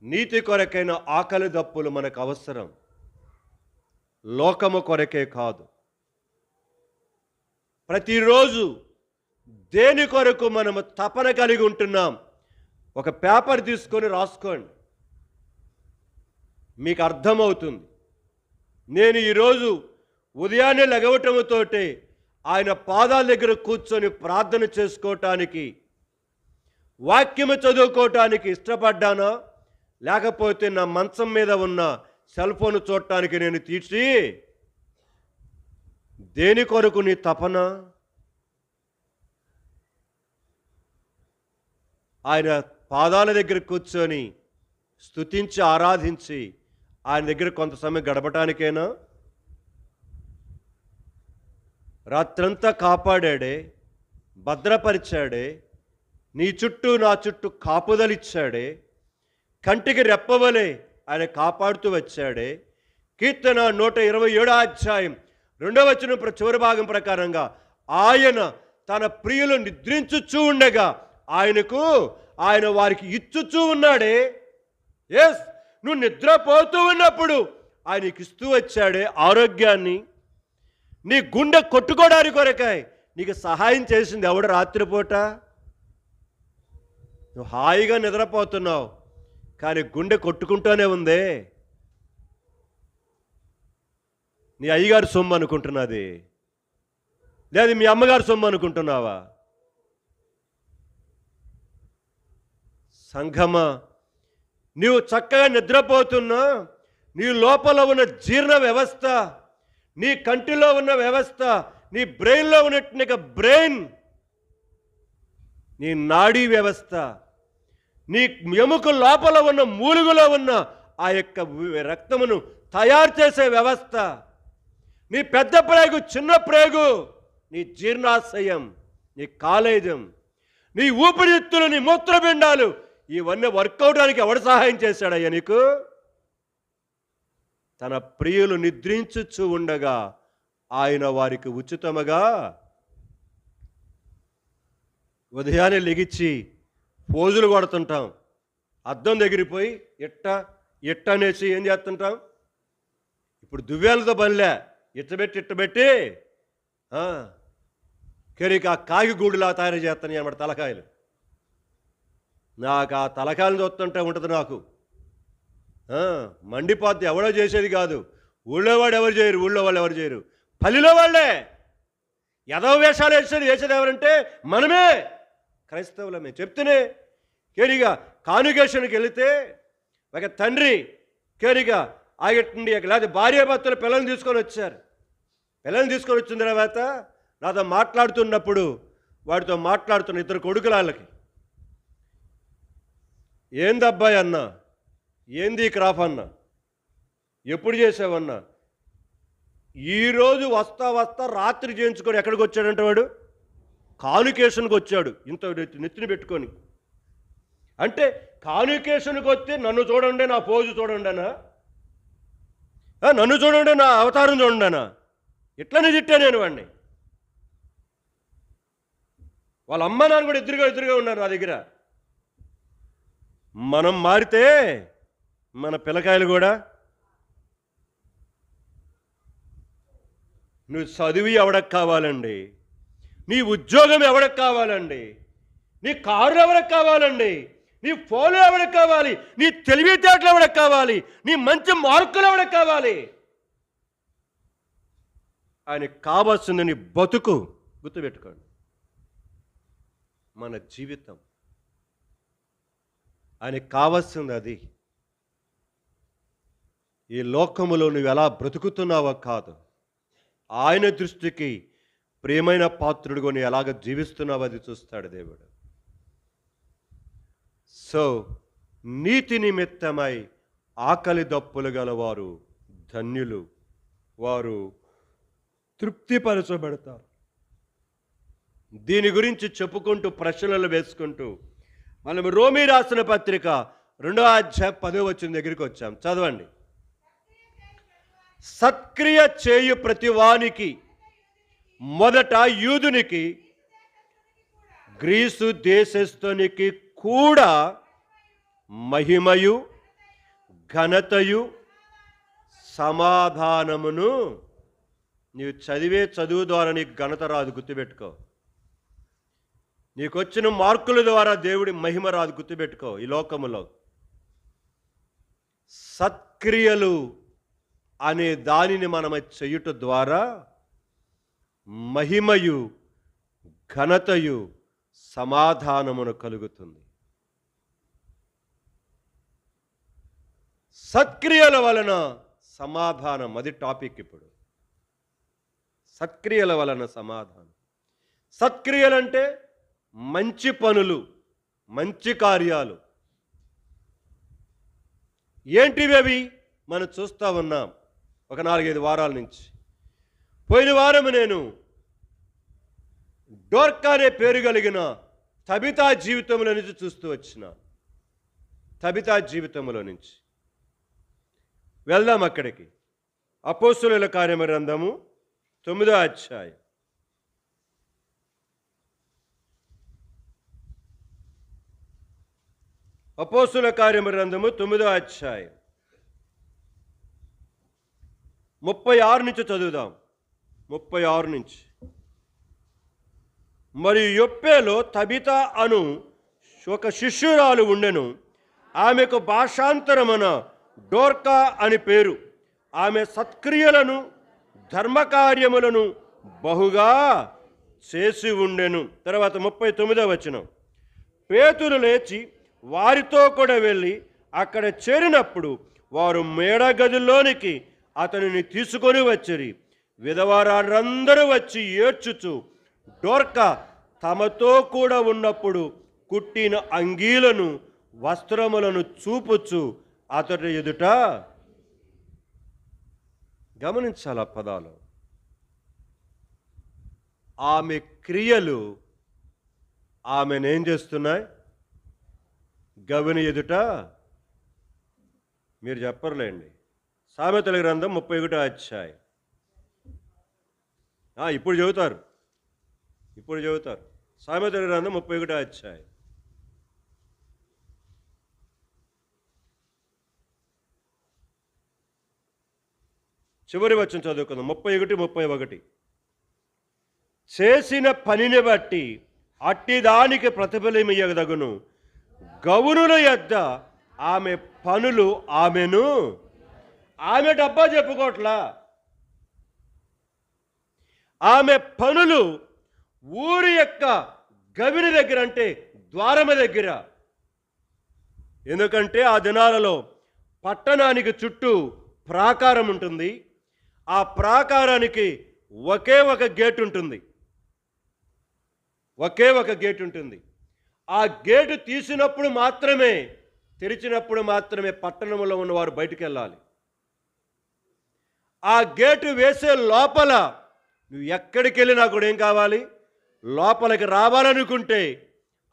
నీతి కొరకైన ఆకలి దప్పులు మనకు అవసరం, లోకము కొరకే కాదు. ప్రతిరోజు దేని కొరకు మనము తపన కలిగి ఉంటున్నాం? ఒక పేపర్ తీసుకొని రాసుకోండి, మీకు అర్థమవుతుంది. నేను ఈరోజు ఉదయాన్నే లెగవటంతోటే ఆయన పాదాల దగ్గర కూర్చొని ప్రార్థన చేసుకోవటానికి, వాక్యము చదువుకోవటానికి ఇష్టపడ్డానా, లేకపోతే నా మంచం మీద ఉన్న సెల్ ఫోన్ చూడటానికి నేను తీసి? దేని కొరకు నీ తపన? ఆయన పాదాల దగ్గర కూర్చొని స్తుతించి ఆరాధించి ఆయన దగ్గర కొంత సమయం గడపటానికేనా? రాత్రంతా కాపాడాడే, భద్రపరిచాడే, నీ చుట్టూ నా చుట్టూ కాపుదలిచ్చాడే, కంటికి రెప్పవలే ఆయన కాపాడుతూ వచ్చాడే. కీర్తన 127వ అధ్యాయం 2వ వచనం చివరి భాగం ప్రకారంగా ఆయన తన ప్రియులు నిద్రించుచూ ఉండగా ఆయన వారికి ఇచ్చుచూ ఉన్నాడే. ఎస్, నువ్వు నిద్రపోతూ ఉన్నప్పుడు ఆయనకి ఇస్తూ వచ్చాడే ఆరోగ్యాన్ని. నీ గుండె కొట్టుకోవడానికి కొరకాయ నీకు సహాయం చేసింది ఎవడు? రాత్రిపూట నువ్వు హాయిగా నిద్రపోతున్నావు, కానీ గుండె కొట్టుకుంటూనే ఉందే. నీ అయ్యగారు సొమ్ము అనుకుంటున్నది, లేదు మీ అమ్మగారు సొమ్ము అనుకుంటున్నావా? సంఘమా, నీవు చక్కగా నిద్రపోతున్నా నీ లోపల ఉన్న జీర్ణ వ్యవస్థ, నీ కంటిలో ఉన్న వ్యవస్థ, నీ బ్రెయిన్లో ఉన్నట్టు బ్రెయిన్, నీ నాడీ వ్యవస్థ, నీ ఎముక లోపల ఉన్న మూలుగులో ఉన్న ఆ యొక్క రక్తమును తయారు చేసే వ్యవస్థ, నీ పెద్ద ప్రేగు, చిన్న ప్రేగు, నీ జీర్ణాశయం, నీ కాలేజం, నీ ఊపిరితిత్తులు, నీ మూత్రపిండాలు, ఇవన్నీ వర్కౌటానికి ఎవడు సహాయం చేశాడయ్యా నీకు? తన ప్రియులు నిద్రించుచూ ఉండగా ఆయన వారికి ఉచితముగా. ఉదయాన్నే లెగిచ్చి పోజులు కొడుతుంటాం, అద్దం దగ్గరిపోయి ఇట్ట అనేసి ఏం చేస్తుంటాం? ఇప్పుడు దువ్యాలతో పనిలే, ఇట్టబెట్టి కెరీకి ఆ కాగిగూడులా తయారు చేస్తాను అన్నమాట తలకాయలు. నాకు ఆ తలకాయలు చూస్తుంటే ఉంటుంది నాకు మండిపోద్ది. ఎవడో చేసేది కాదు, ఊళ్ళో వాడు ఎవరు చేయరు, ఊళ్ళో వాళ్ళు ఎవరు చేయరు, పల్లెలో వాళ్ళే ఎదవ వేషాలు వేసేది ఎవరంటే మనమే, క్రైస్తవులమే. చెప్తూనే కేరిగా కాన్యుగేషన్కి వెళితే ఒక తండ్రి కేరిగా ఆగట్టుండి లేదా భార్యాభర్తలు పిల్లల్ని తీసుకొని వచ్చారు. పిల్లల్ని తీసుకొని వచ్చిన తర్వాత నాతో మాట్లాడుతున్నప్పుడు వాడితో మాట్లాడుతున్న ఇద్దరు కొడుకుల వాళ్ళకి, ఏంది అబ్బాయి అన్న, ఏంది ఈ క్రాఫ్ అన్న, ఎప్పుడు చేసావన్నా? ఈరోజు వస్తా వస్తా రాత్రి చేయించుకొని ఎక్కడికి వచ్చాడంటే వాడు కానుకేషన్కి వచ్చాడు, ఇంత నెత్తిని పెట్టుకొని. అంటే కానుకేషన్కి వస్తే నన్ను చూడండి, నా పోజు చూడండి అనా, నన్ను చూడండి, నా అవతారం చూడండి అనా? ఇట్లనే తిట్టా నేను వాడిని. వాళ్ళ అమ్మ నాన్న కూడా ఎదురుగా ఉన్నారు నా దగ్గర. మనం మారితే మన పిల్లకాయలు కూడా, నువ్వు చదివి ఎవడకు కావాలండి, నీ ఉద్యోగం ఎవడకు కావాలండి, నీ కారు ఎవరికి కావాలండి, నీ ఫోన్ ఎవరికి కావాలి, నీ తెలివితేటలు ఎవరికి కావాలి, నీ మంచి మార్కులు ఎవరికి కావాలి? ఆయనకు కావాల్సింది నీ బతుకు. గుర్తుపెట్టుకోండి, మన జీవితం ఆయనకు కావాల్సింది అది. ఈ లోకములో నువ్వు ఎలా బ్రతుకుతున్నావో కాదు, ఆయన దృష్టికి ప్రియమైన పాత్రుడుగా నువ్వు ఎలాగ జీవిస్తున్నావు అది చూస్తాడు దేవుడు. సో నీతి నిమిత్తమై ఆకలి దప్పులు గలవారు ధన్యులు, వారు తృప్తిపరచబడతారు. దీని గురించి చెప్పుకుంటూ ప్రశ్నలు వేసుకుంటూ మనం రోమీ రాసిన పత్రిక 2వ అధ్యాయం 10వ వచనం దగ్గరికి వచ్చాం. చదవండి. సత్క్రియ చేయు ప్రతివానికి, మొదట యూదునికి గ్రీసు దేశస్థునికి కూడా మహిమయు ఘనతయు సమాధానమును. నీవు చదివే చదువు ద్వారా నీకు ఘనత రాదు, గుర్తుపెట్టుకో. నీకొచ్చిన మార్కుల ద్వారా దేవుడి మహిమ రాదు, గుర్తుపెట్టుకో. ఈ లోకములో సత్క్రియలు అనే దానిని మనం చేయుట ద్వారా మహిమయు ఘనతయు సమాధానమును కలుగుతుంది. సత్క్రియల వలన సమాధానం, అది టాపిక్ ఇప్పుడు. సత్క్రియల వలన సమాధానం. సత్క్రియలంటే మంచి పనులు, మంచి కార్యాలు. ఏంటివి అవి? మనం చూస్తూ ఉన్నాం ఒక 4-5 వారాల నుంచి. పోయిన వారం నేను డోర్కా అనే పేరు కలిగిన తబితా జీవితంలో నుంచి చూస్తూ వచ్చిన. తబితా జీవితంలో నుంచి వెళ్దాం అక్కడికి. అపోస్తలుల కార్యముల గ్రంథము 9వ అధ్యాయం. అపోస్తలుల కార్యముల గ్రంథము 9వ అధ్యాయం 36 నుంచి చదువుదాం. 36 నుంచి. మరియు యొప్పేలో తబితా అను ఒక శిష్యురాలు ఉండెను. ఆమెకు భాషాంతరమున డోర్కా అని పేరు. ఆమె సత్క్రియలను ధర్మకార్యములను బహుగా చేసి ఉండెను. తర్వాత 39వ వచనం. పేతురు లేచి వారితో కూడా వెళ్ళి అక్కడ చేరినప్పుడు వారు మేడగదిలోనికి అతనిని తీసుకొని వచ్చిరి. విధవరాళ్ళందరూ వచ్చి ఏడ్చుచు డోర్కా తమతో కూడా ఉన్నప్పుడు కుట్టిన అంగీలను వస్త్రములను చూపుచు అతడి ఎదుట. గమనించాల పదాలు. ఆమె క్రియలు ఆమెనేం చేస్తున్నాయి? గవిని ఎదుట. మీరు చెప్పరులేండి. సామెతల గ్రంథం 31వ అధ్యాయం. ఇప్పుడు చదువుతారు. సామెతల గ్రంథం 31వ అధ్యాయం. చివరి వచనం చదువుకుందాం. 31. చేసిన పనిని బట్టి అట్టిదానికి ప్రతిఫలమియ్యదగును. గౌనుల యొద్ద ఆమె పనులు ఆమెను. ఆమె డబ్బా చెప్పుకోట్లా. ఆమె పనులు ఊరి యొక్క గవిని దగ్గర, అంటే ద్వారమ దగ్గర. ఎందుకంటే ఆ దినాలలో పట్టణానికి చుట్టూ ప్రాకారం ఉంటుంది. ఆ ప్రాకారానికి ఒకే ఒక గేట్ ఉంటుంది. ఆ గేటు తీసినప్పుడు మాత్రమే, తెరిచినప్పుడు మాత్రమే పట్టణంలో ఉన్నవారు బయటికి వెళ్ళాలి. ఆ గేటు వేసే లోపల నువ్వు ఎక్కడికి వెళ్ళినా కూడా ఏం కావాలి? లోపలికి రావాలనుకుంటే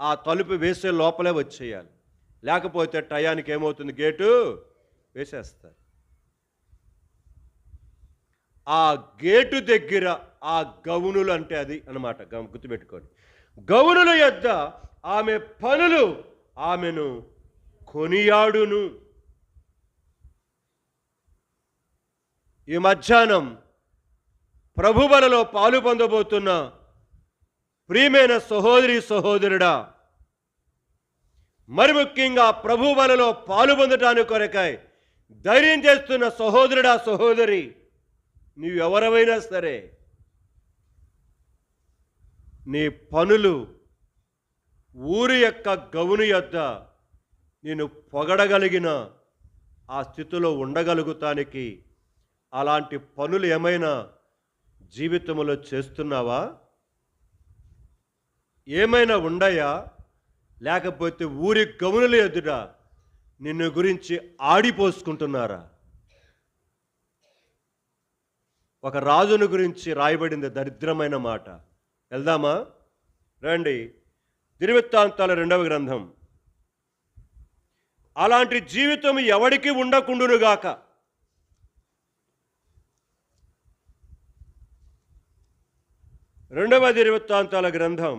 ఆ తలుపు వేసే లోపలే వచ్చేయాలి. లేకపోతే టయానికి ఏమవుతుంది? గేటు వేసేస్తారు. ఆ గేటు దగ్గర ఆ గౌనులు అంటే అది అన్నమాట. గుర్తుపెట్టుకోండి. గౌనుల యొద్ద ఆమె పనులు ఆమెను కొనియాడును. ఈ మధ్యాహ్నం ప్రభుబలలో పాలు పొందబోతున్న ప్రియమైన సహోదరి సహోదరుడా, మరి ముఖ్యంగా ప్రభుబలలో పాలు పొందటానికి కొరకై ధైర్యం చేస్తున్న సహోదరుడా సహోదరి, నీవెవరైనా సరే నీ పనులు ఊరి యొక్క గౌను యొద్ద నేను పొగడగలిగిన ఆ స్థితిలో ఉండగలుగుతానికి అలాంటి పనులు ఏమైనా జీవితంలో చేస్తున్నావా? ఏమైనా ఉండయా? లేకపోతే ఊరి గౌనుల ఎదుట నిన్ను గురించి ఆడిపోసుకుంటున్నారా? ఒక రాజును గురించి రాయబడింది దరిద్రమైన మాట. వెళ్దామా? రండి. దినవృత్తాంతాల 2వ గ్రంథం. అలాంటి జీవితం ఎవడికి ఉండకుండునుగాక. రెండవ దినవృత్తాంతాల గ్రంథం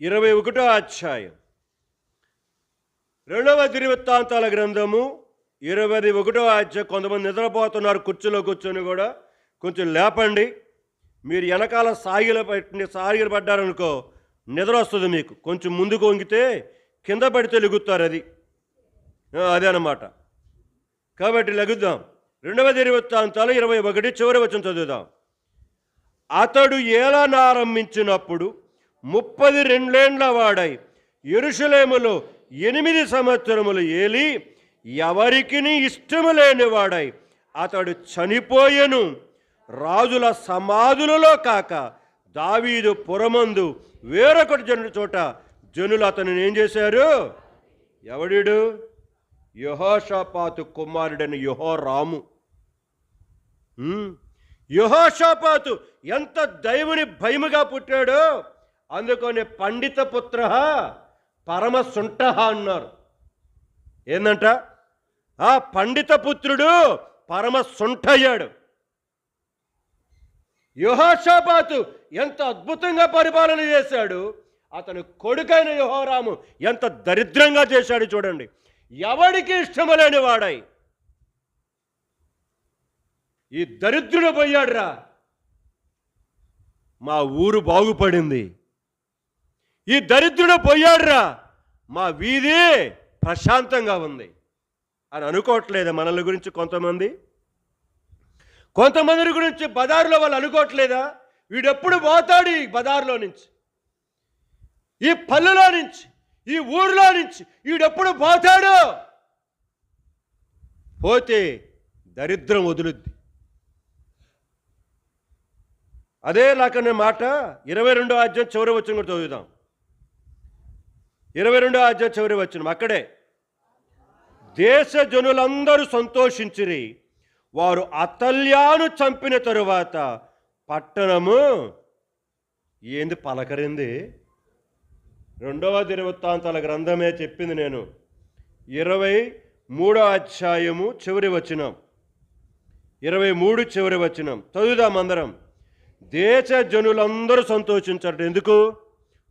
21వ అధ్యాయం. రెండవ దినవృత్తాంతాల గ్రంథము 21వ అధ్యాయం. కొంతమంది నిద్రపోతున్నారు కుర్చీలో కూర్చొని కూడా. కొంచెం లేపండి. మీరు వెనకాల సాగిలు పడ్డారనుకో నిద్ర వస్తుంది మీకు. కొంచెం ముందుకు వంగితే కింద పడితే లెగుతారు. అదే అన్నమాట. కాబట్టి లెగుద్దాం. రెండవ దినవృత్తాంతాలు 21 చివరి వచనం చదువుదాం. అతడు ఏలనారంభించినప్పుడు 32 ఏండ్ల వాడై యెరూషలేములో 8 సంవత్సరములు ఏలి ఎవరికి ఇష్టము లేని వాడై అతడు చనిపోయెను. రాజుల సమాధులలో కాక దావీదు పురమందు వేరొకటి చోట జనులు అతనిని ఏం చేశారు? ఎవడీడు? యెహోషాపాతు కుమారుడని యెహోరాము. యెహోషాపాతు ఎంత దైవుని భయముగా పుట్టాడో అందుకని పండిత పుత్ర పరమ సుంఠ అన్నారు. ఏందంట? ఆ పండిత పుత్రుడు పరమ సుంఠ అయ్యాడు. యెహోషాపాతు ఎంత అద్భుతంగా పరిపాలన చేశాడు. అతను కొడుకైన యెహోరాము ఎంత దరిద్రంగా చేశాడు చూడండి. ఎవడికి ఇష్టము లేని వాడై ఈ దరిద్రుడు పోయాడురా. మా ఊరు బాగుపడింది. ఈ దరిద్రుడు పోయాడురా. మా వీధి ప్రశాంతంగా ఉంది అని అనుకోవట్లేదా మనల్ని గురించి? కొంతమంది గురించి బజారులో వాళ్ళు అనుకోవట్లేదా? వీడెప్పుడు పోతాడు ఈ బజారులో నుంచి, ఈ పల్లెలో నుంచి, ఈ ఊరిలో నుంచి వీడెప్పుడు పోతాడు? పోతే దరిద్రం వదులుద్ది. అదే లాకనే మాట 22వ అధ్యాయం చివరి వచనం కూడా చదువుదాం. 22వ అధ్యాయం చివరి వచనం. అక్కడే దేశ జనులందరూ సంతోషించిరి. వారు అతల్యాను చంపిన తరువాత పట్టణము ఏంది పలకరింది? రెండవ దినవృత్తాంతాల గ్రంథమే చెప్పింది. నేను 23వ అధ్యాయము చివరి వచనం, 23 చివరి వచనం చదువుదాం అందరం. దేశ జనులందరూ సంతోషించారు. ఎందుకు?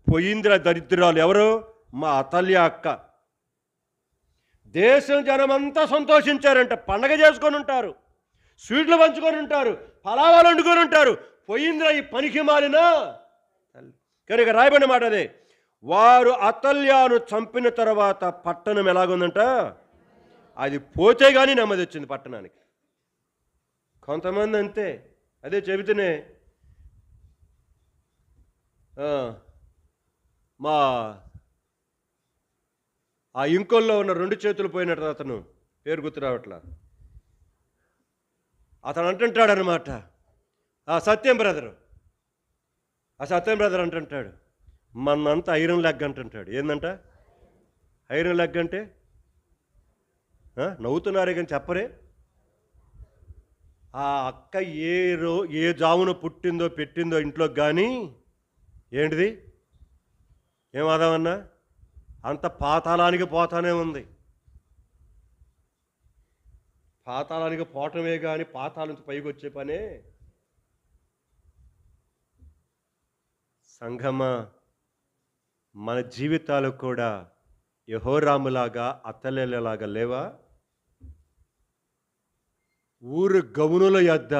పోయిందిరా దరిద్రాలు. ఎవరు? మా అతల్య అక్క. దేశం జనమంతా సంతోషించారంట. పండగ చేసుకొని ఉంటారు, స్వీట్లు పంచుకొని ఉంటారు, పలావాలు వండుకొని ఉంటారు. పోయిందిరా ఈ పనికి మాలిన. కనుక రాయబడిన మాట అదే. వారు అతల్యాను చంపిన తర్వాత పట్టణం ఎలాగుందంట? అది పోతే కానీ నెమ్మది వచ్చింది పట్టణానికి. కొంతమంది అంతే. అదే చెబితేనే మా ఆ ఇంకొల్లో ఉన్న 2 చేతులు పోయినట్టు అతను పేరు గుర్తు రావట్లా. అతను అంటుంటాడనమాట, ఆ సత్యం బ్రదర్ అంటుంటాడు, మనంతా ఐరన్ లెగ్ అంటుంటాడు. ఏందంట ఐరన్ లెగ్ అంటే? నవ్వుతున్నారే కానీ చెప్పరే. ఆ అక్క ఏ జామున పుట్టిందో పెట్టిందో ఇంట్లోకి కానీ ఏంటిది ఏమదామన్నా అంత పాతాళానికి పోతానే ఉంది. పాతాళానికి పోవటమే కానీ పాతాళ నుంచి పైకి వచ్చే పనే. సంఘమా, మన జీవితాలు కూడా యెహోరాములాగా అత్తలేలాగా లేవా? ఊరు గౌనుల యొద్ద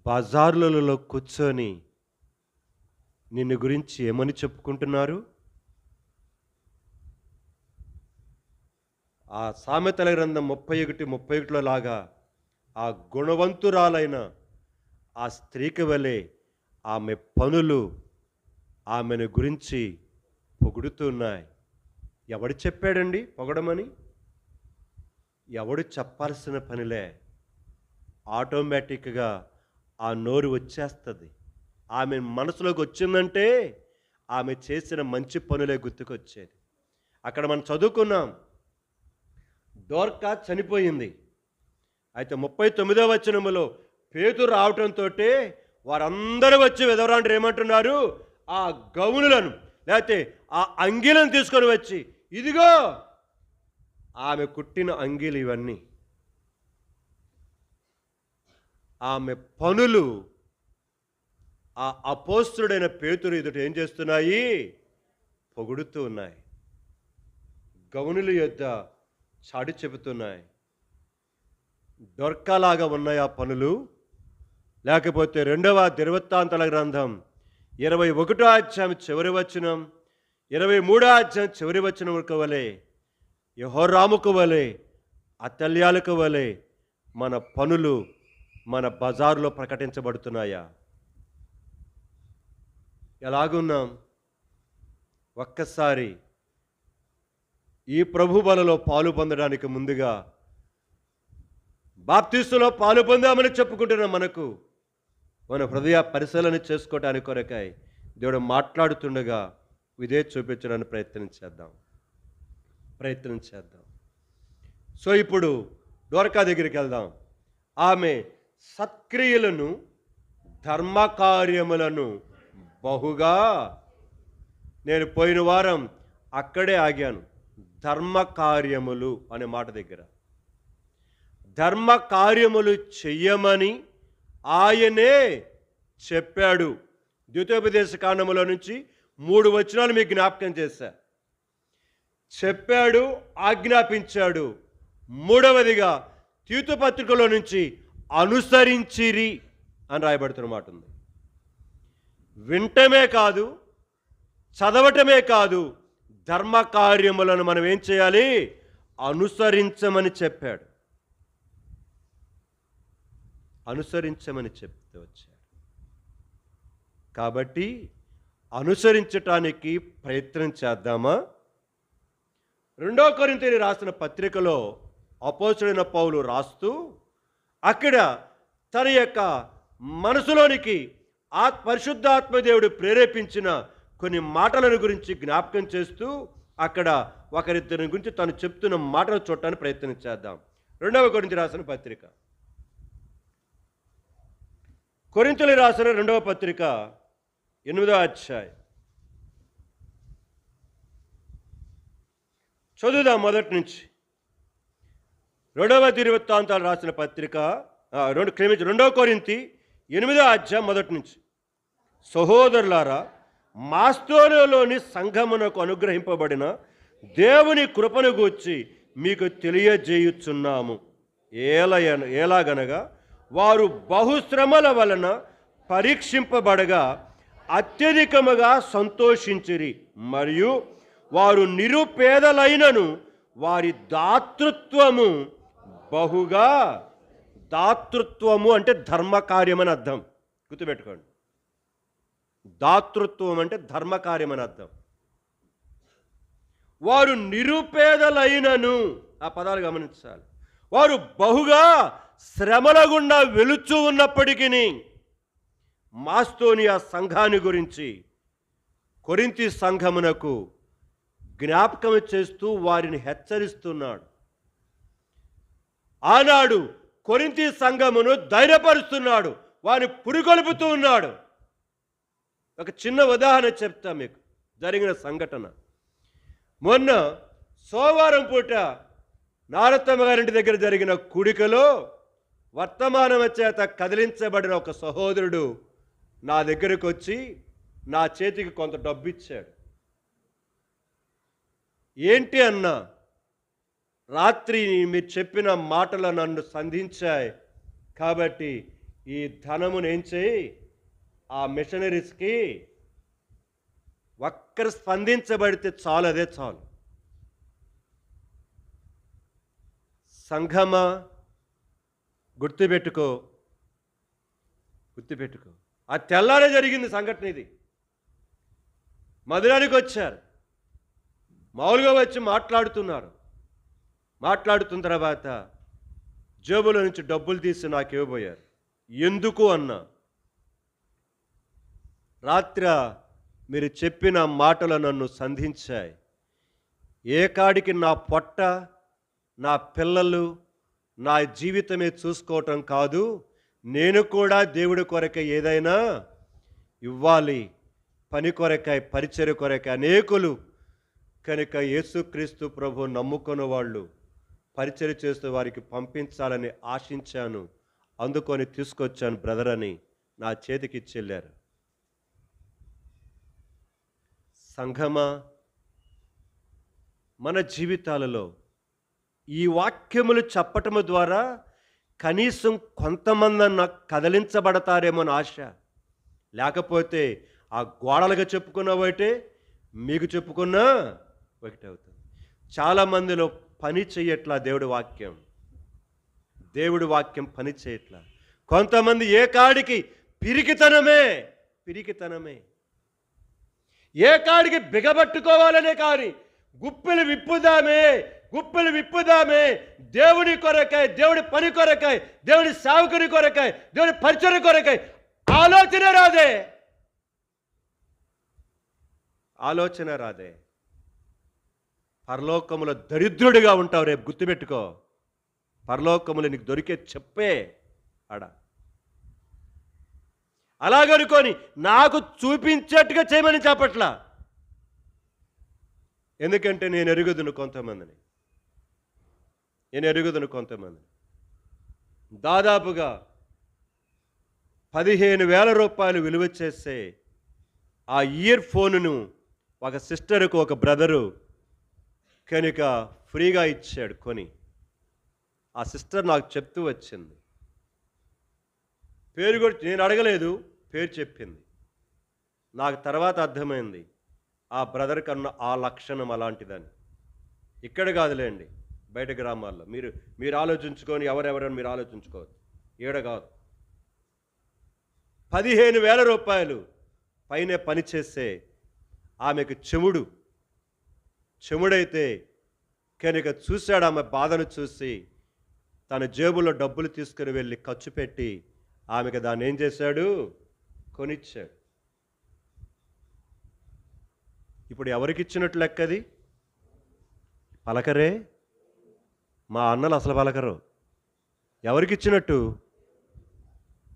బజార్లలో కూర్చొని నిన్ను గురించి ఏమని చెప్పుకుంటున్నారు? ఆ సామెతల గ్రంథం 31:31 లాగా ఆ గుణవంతురాలైన ఆ స్త్రీకి వలె ఆమె పనులు ఆమెను గురించి పొగుడుతున్నాయి. ఎవడు చెప్పాడండి పొగడమని? ఎవడు చెప్పాల్సిన పనిలే. ఆటోమేటిక్గా ఆ నోరు వచ్చేస్తుంది. ఆమె మనసులోకి వచ్చిందంటే ఆమె చేసిన మంచి పనులే గుర్తుకొచ్చేది. అక్కడ మనం చదువుకున్నాం, దోర్కా చనిపోయింది. అయితే 39వ వచనములో పేతురు రావటంతో వారందరూ వచ్చి విధవరాండ్రు ఏమంటున్నారు? ఆ గౌనులను లేకపోతే ఆ అంగీలను తీసుకొని వచ్చి, ఇదిగో ఆమె కుట్టిన అంగీలు ఇవన్నీ. ఆమె పనులు ఆ అపోస్తుడైన పేతురు ఎదుట ఏం చేస్తున్నాయి? పొగుడుతూ ఉన్నాయి. గౌనుల యొద్ద చాటి చెబుతున్నాయి. దొర్కలాగా ఉన్నాయి ఆ పనులు. లేకపోతే 2వ దినవృత్తాంతాల గ్రంథం 21వ అధ్యాయం చివరి వచనం, 23వ అధ్యాయం చివరి వచనముకు వలె, యెహోరాముకు వలె, అతల్యాలకు వలె మన పనులు మన బజారులో ప్రకటించబడుతున్నాయా? ఎలాగున్నాం? ఒక్కసారి ఈ ప్రభు బలలో పాలు పొందడానికి ముందుగా బాప్తిస్టులో పాలు పొందామని చెప్పుకుంటున్న మనకు మన హృదయ పరిశీలన చేసుకోవడానికి కొరకై దేవుడు మాట్లాడుతుండగా ఇదే చూపించడానికి ప్రయత్నం చేద్దాం. సో ఇప్పుడు దోర్కా దగ్గరికి వెళ్దాం. ఆమె సత్క్రియలను ధర్మకార్యములను బహుగా, నేను పోయిన వారం అక్కడే ఆగాను, ధర్మకార్యములు అనే మాట దగ్గర. ధర్మకార్యములు చెయ్యమని ఆయనే చెప్పాడు. ద్వితీయోపదేశ కాండములో నుంచి 3 వచనాలు మీకు జ్ఞాపకం చేశా. చెప్పాడు, ఆజ్ఞాపించాడు. 3వదిగా తీతు పత్రికలో నుంచి అనుసరించిరి అని రాయబడుతున్న మాట ఉంది. వింటమే కాదు, చదవటమే కాదు, ధర్మకార్యములను మనం ఏం చేయాలి? అనుసరించమని చెప్పాడు. అనుసరించమని చెప్తూ వచ్చాడు. కాబట్టి అనుసరించటానికి ప్రయత్నం చేద్దామా? 2వ కొరింథీయులు రాసిన పత్రికలో అపోస్తలుడైన పౌలు రాస్తూ అక్కడ తన యొక్క మనసులోనికి పరిశుద్ధాత్మదేవుడు ప్రేరేపించిన కొన్ని మాటలను గురించి జ్ఞాపకం చేస్తూ అక్కడ ఒకరిద్దరి గురించి తను చెప్తున్న మాటలు చూడటానికి ప్రయత్నం చేద్దాం. 2వ కొరింథీయులు రాసిన పత్రిక, కొరింథీయులు రాసిన 2వ పత్రిక 8వ అధ్యాయం చదువుదాం మొదటి నుంచి. 2వ దినవృత్తాంతాలు రాసిన పత్రిక 2వ కొరింథీ 8వ అధ్యాయం మొదటి నుంచి. సహోదరులారా, మాస్తోనిలోని సంఘమునకు అనుగ్రహింపబడిన దేవుని కృపను గూర్చి మీకు తెలియజేయుచున్నాము. ఎలాగనగా వారు బహుశ్రమల వలన పరీక్షింపబడగా అత్యధికముగా సంతోషించిరి, మరియు వారు నిరుపేదలైనను వారి దాతృత్వము బహుగా, దాతృత్వము అంటే ధర్మకార్యమని అర్థం, గుర్తుపెట్టుకోండి. దాతృత్వం అంటే ధర్మకార్యమని అర్థం. వారు నిరుపేదలైనను, ఆ పదాలు గమనించాలి. వారు బహుగా శ్రమల గుండా వెలుచు ఉన్నప్పటికీ మాస్తోనియా సంఘాన్ని గురించి కొరింథీ సంఘమునకు జ్ఞాపకం చేస్తూ వారిని హెచ్చరిస్తున్నాడు. ఆనాడు కొరింథీ సంఘమును ధైర్యపరుస్తున్నాడు, వారిని పురికొల్పుతూ ఉన్నాడు. ఒక చిన్న ఉదాహరణ చెప్తా మీకు, జరిగిన సంఘటన. మొన్న సోమవారం పూట నారతమ్మ గారింటి దగ్గర జరిగిన కూడికలో వర్తమానం చేత కదిలించబడిన ఒక సహోదరుడు నా దగ్గరకు వచ్చి నా చేతికి కొంత డబ్బు ఇచ్చాడు. ఏంటి అన్నా, రాత్రి మీరు చెప్పిన మాటలు నన్ను సంధించాయి, కాబట్టి ఈ ధనమును ఏం చేయి, ఆ మిషనరీస్కి ఒక్కరు స్పందించబడితే చాలు, అదే చాలు. సంఘమా, గుర్తుపెట్టుకో. ఆ తెల్లారే జరిగింది సంఘటన ఇది. మధురానికి వచ్చారు, మామూలుగా వచ్చి మాట్లాడుతున్న తర్వాత జేబులో నుంచి డబ్బులు తీసి నాకు ఇవ్వబోయారు. ఎందుకు అన్నా, రాత్రి మీరు చెప్పిన మాటలు నన్ను సంధించాయి. ఏ కాడికి నా పొట్ట, నా పిల్లలు, నా జీవితమే చూసుకోవటం కాదు, నేను కూడా దేవుడి కొరకై ఏదైనా ఇవ్వాలి, పని కొరకై, పరిచర్య కొరకై. అనేకులు కనుక యేసుక్రీస్తు ప్రభు నమ్ముకున్న వాళ్ళు పరిచర్య చేస్తూ వారికి పంపించాలని ఆశించాను, అందుకొని తీసుకొచ్చాను బ్రదర్ అని నా చేతికి ఇచ్చెళ్ళారు. సంఘమా, మన జీవితాలలో ఈ వాక్యములు చెప్పటము ద్వారా కనీసం కొంతమంది కదిలించబడతారేమో అని ఆశ. లేకపోతే ఆ గోడలుగా చెప్పుకున్న ఒకటే, మీకు చెప్పుకున్నా ఒకటే అవుతుంది. చాలామందిలో పని చేయట్లా దేవుడి వాక్యం పని చేయట్లా. కొంతమంది ఏ కాడికి పిరికితనమే, ఏ కాడికి బిగబట్టుకోవాలనే కానీ గుప్పెలు విప్పుదామే, దేవుడి కొరకై, దేవుడి పని కొరకై, దేవుడి సేవకుని కొరకై, దేవుడి పరిచర్య కొరకై ఆలోచన రాదే. పరలోకములో దరిద్రుడిగా ఉంటావు, రేపు గుర్తుపెట్టుకో. పరలోకములో నీకు దొరికే చెప్పే ఆడ. అలాగనుకొని నాకు చూపించేట్టుగా చేయమని చెప్పట్లా. ఎందుకంటే నేను ఎరుగుదును కొంతమందిని. దాదాపుగా 15,000 రూపాయలు విలువ చేసే ఆ ఇయర్ ఫోనును ఒక సిస్టర్కు ఒక బ్రదరు కనుక ఫ్రీగా ఇచ్చాడు కొని. ఆ సిస్టర్ నాకు చెప్తూ వచ్చింది, పేరు కూడా నేను అడగలేదు, పేరు చెప్పింది. నాకు తర్వాత అర్థమైంది ఆ బ్రదర్ కన్నా ఆ లక్షణం అలాంటిదని. ఇక్కడ కాదులేండి, బయట గ్రామాల్లో. మీరు ఆలోచించుకొని ఎవరెవరని మీరు ఆలోచించుకోవచ్చు, ఈడ కాదు. 15,000 రూపాయలు పైన పనిచేసే ఆమెకు చెముడైతే కనుక చూశాడు. ఆమె బాధను చూసి తన జేబులో డబ్బులు తీసుకుని వెళ్ళి ఖర్చు పెట్టి ఆమెకు దాన్ని ఏం చేశాడు, కొనిచ్చాడు. ఇప్పుడు ఎవరికి ఇచ్చినట్టు లెక్కది? పలకరే, మా అన్నలు అసలు పలకరు. ఎవరికి ఇచ్చినట్టు?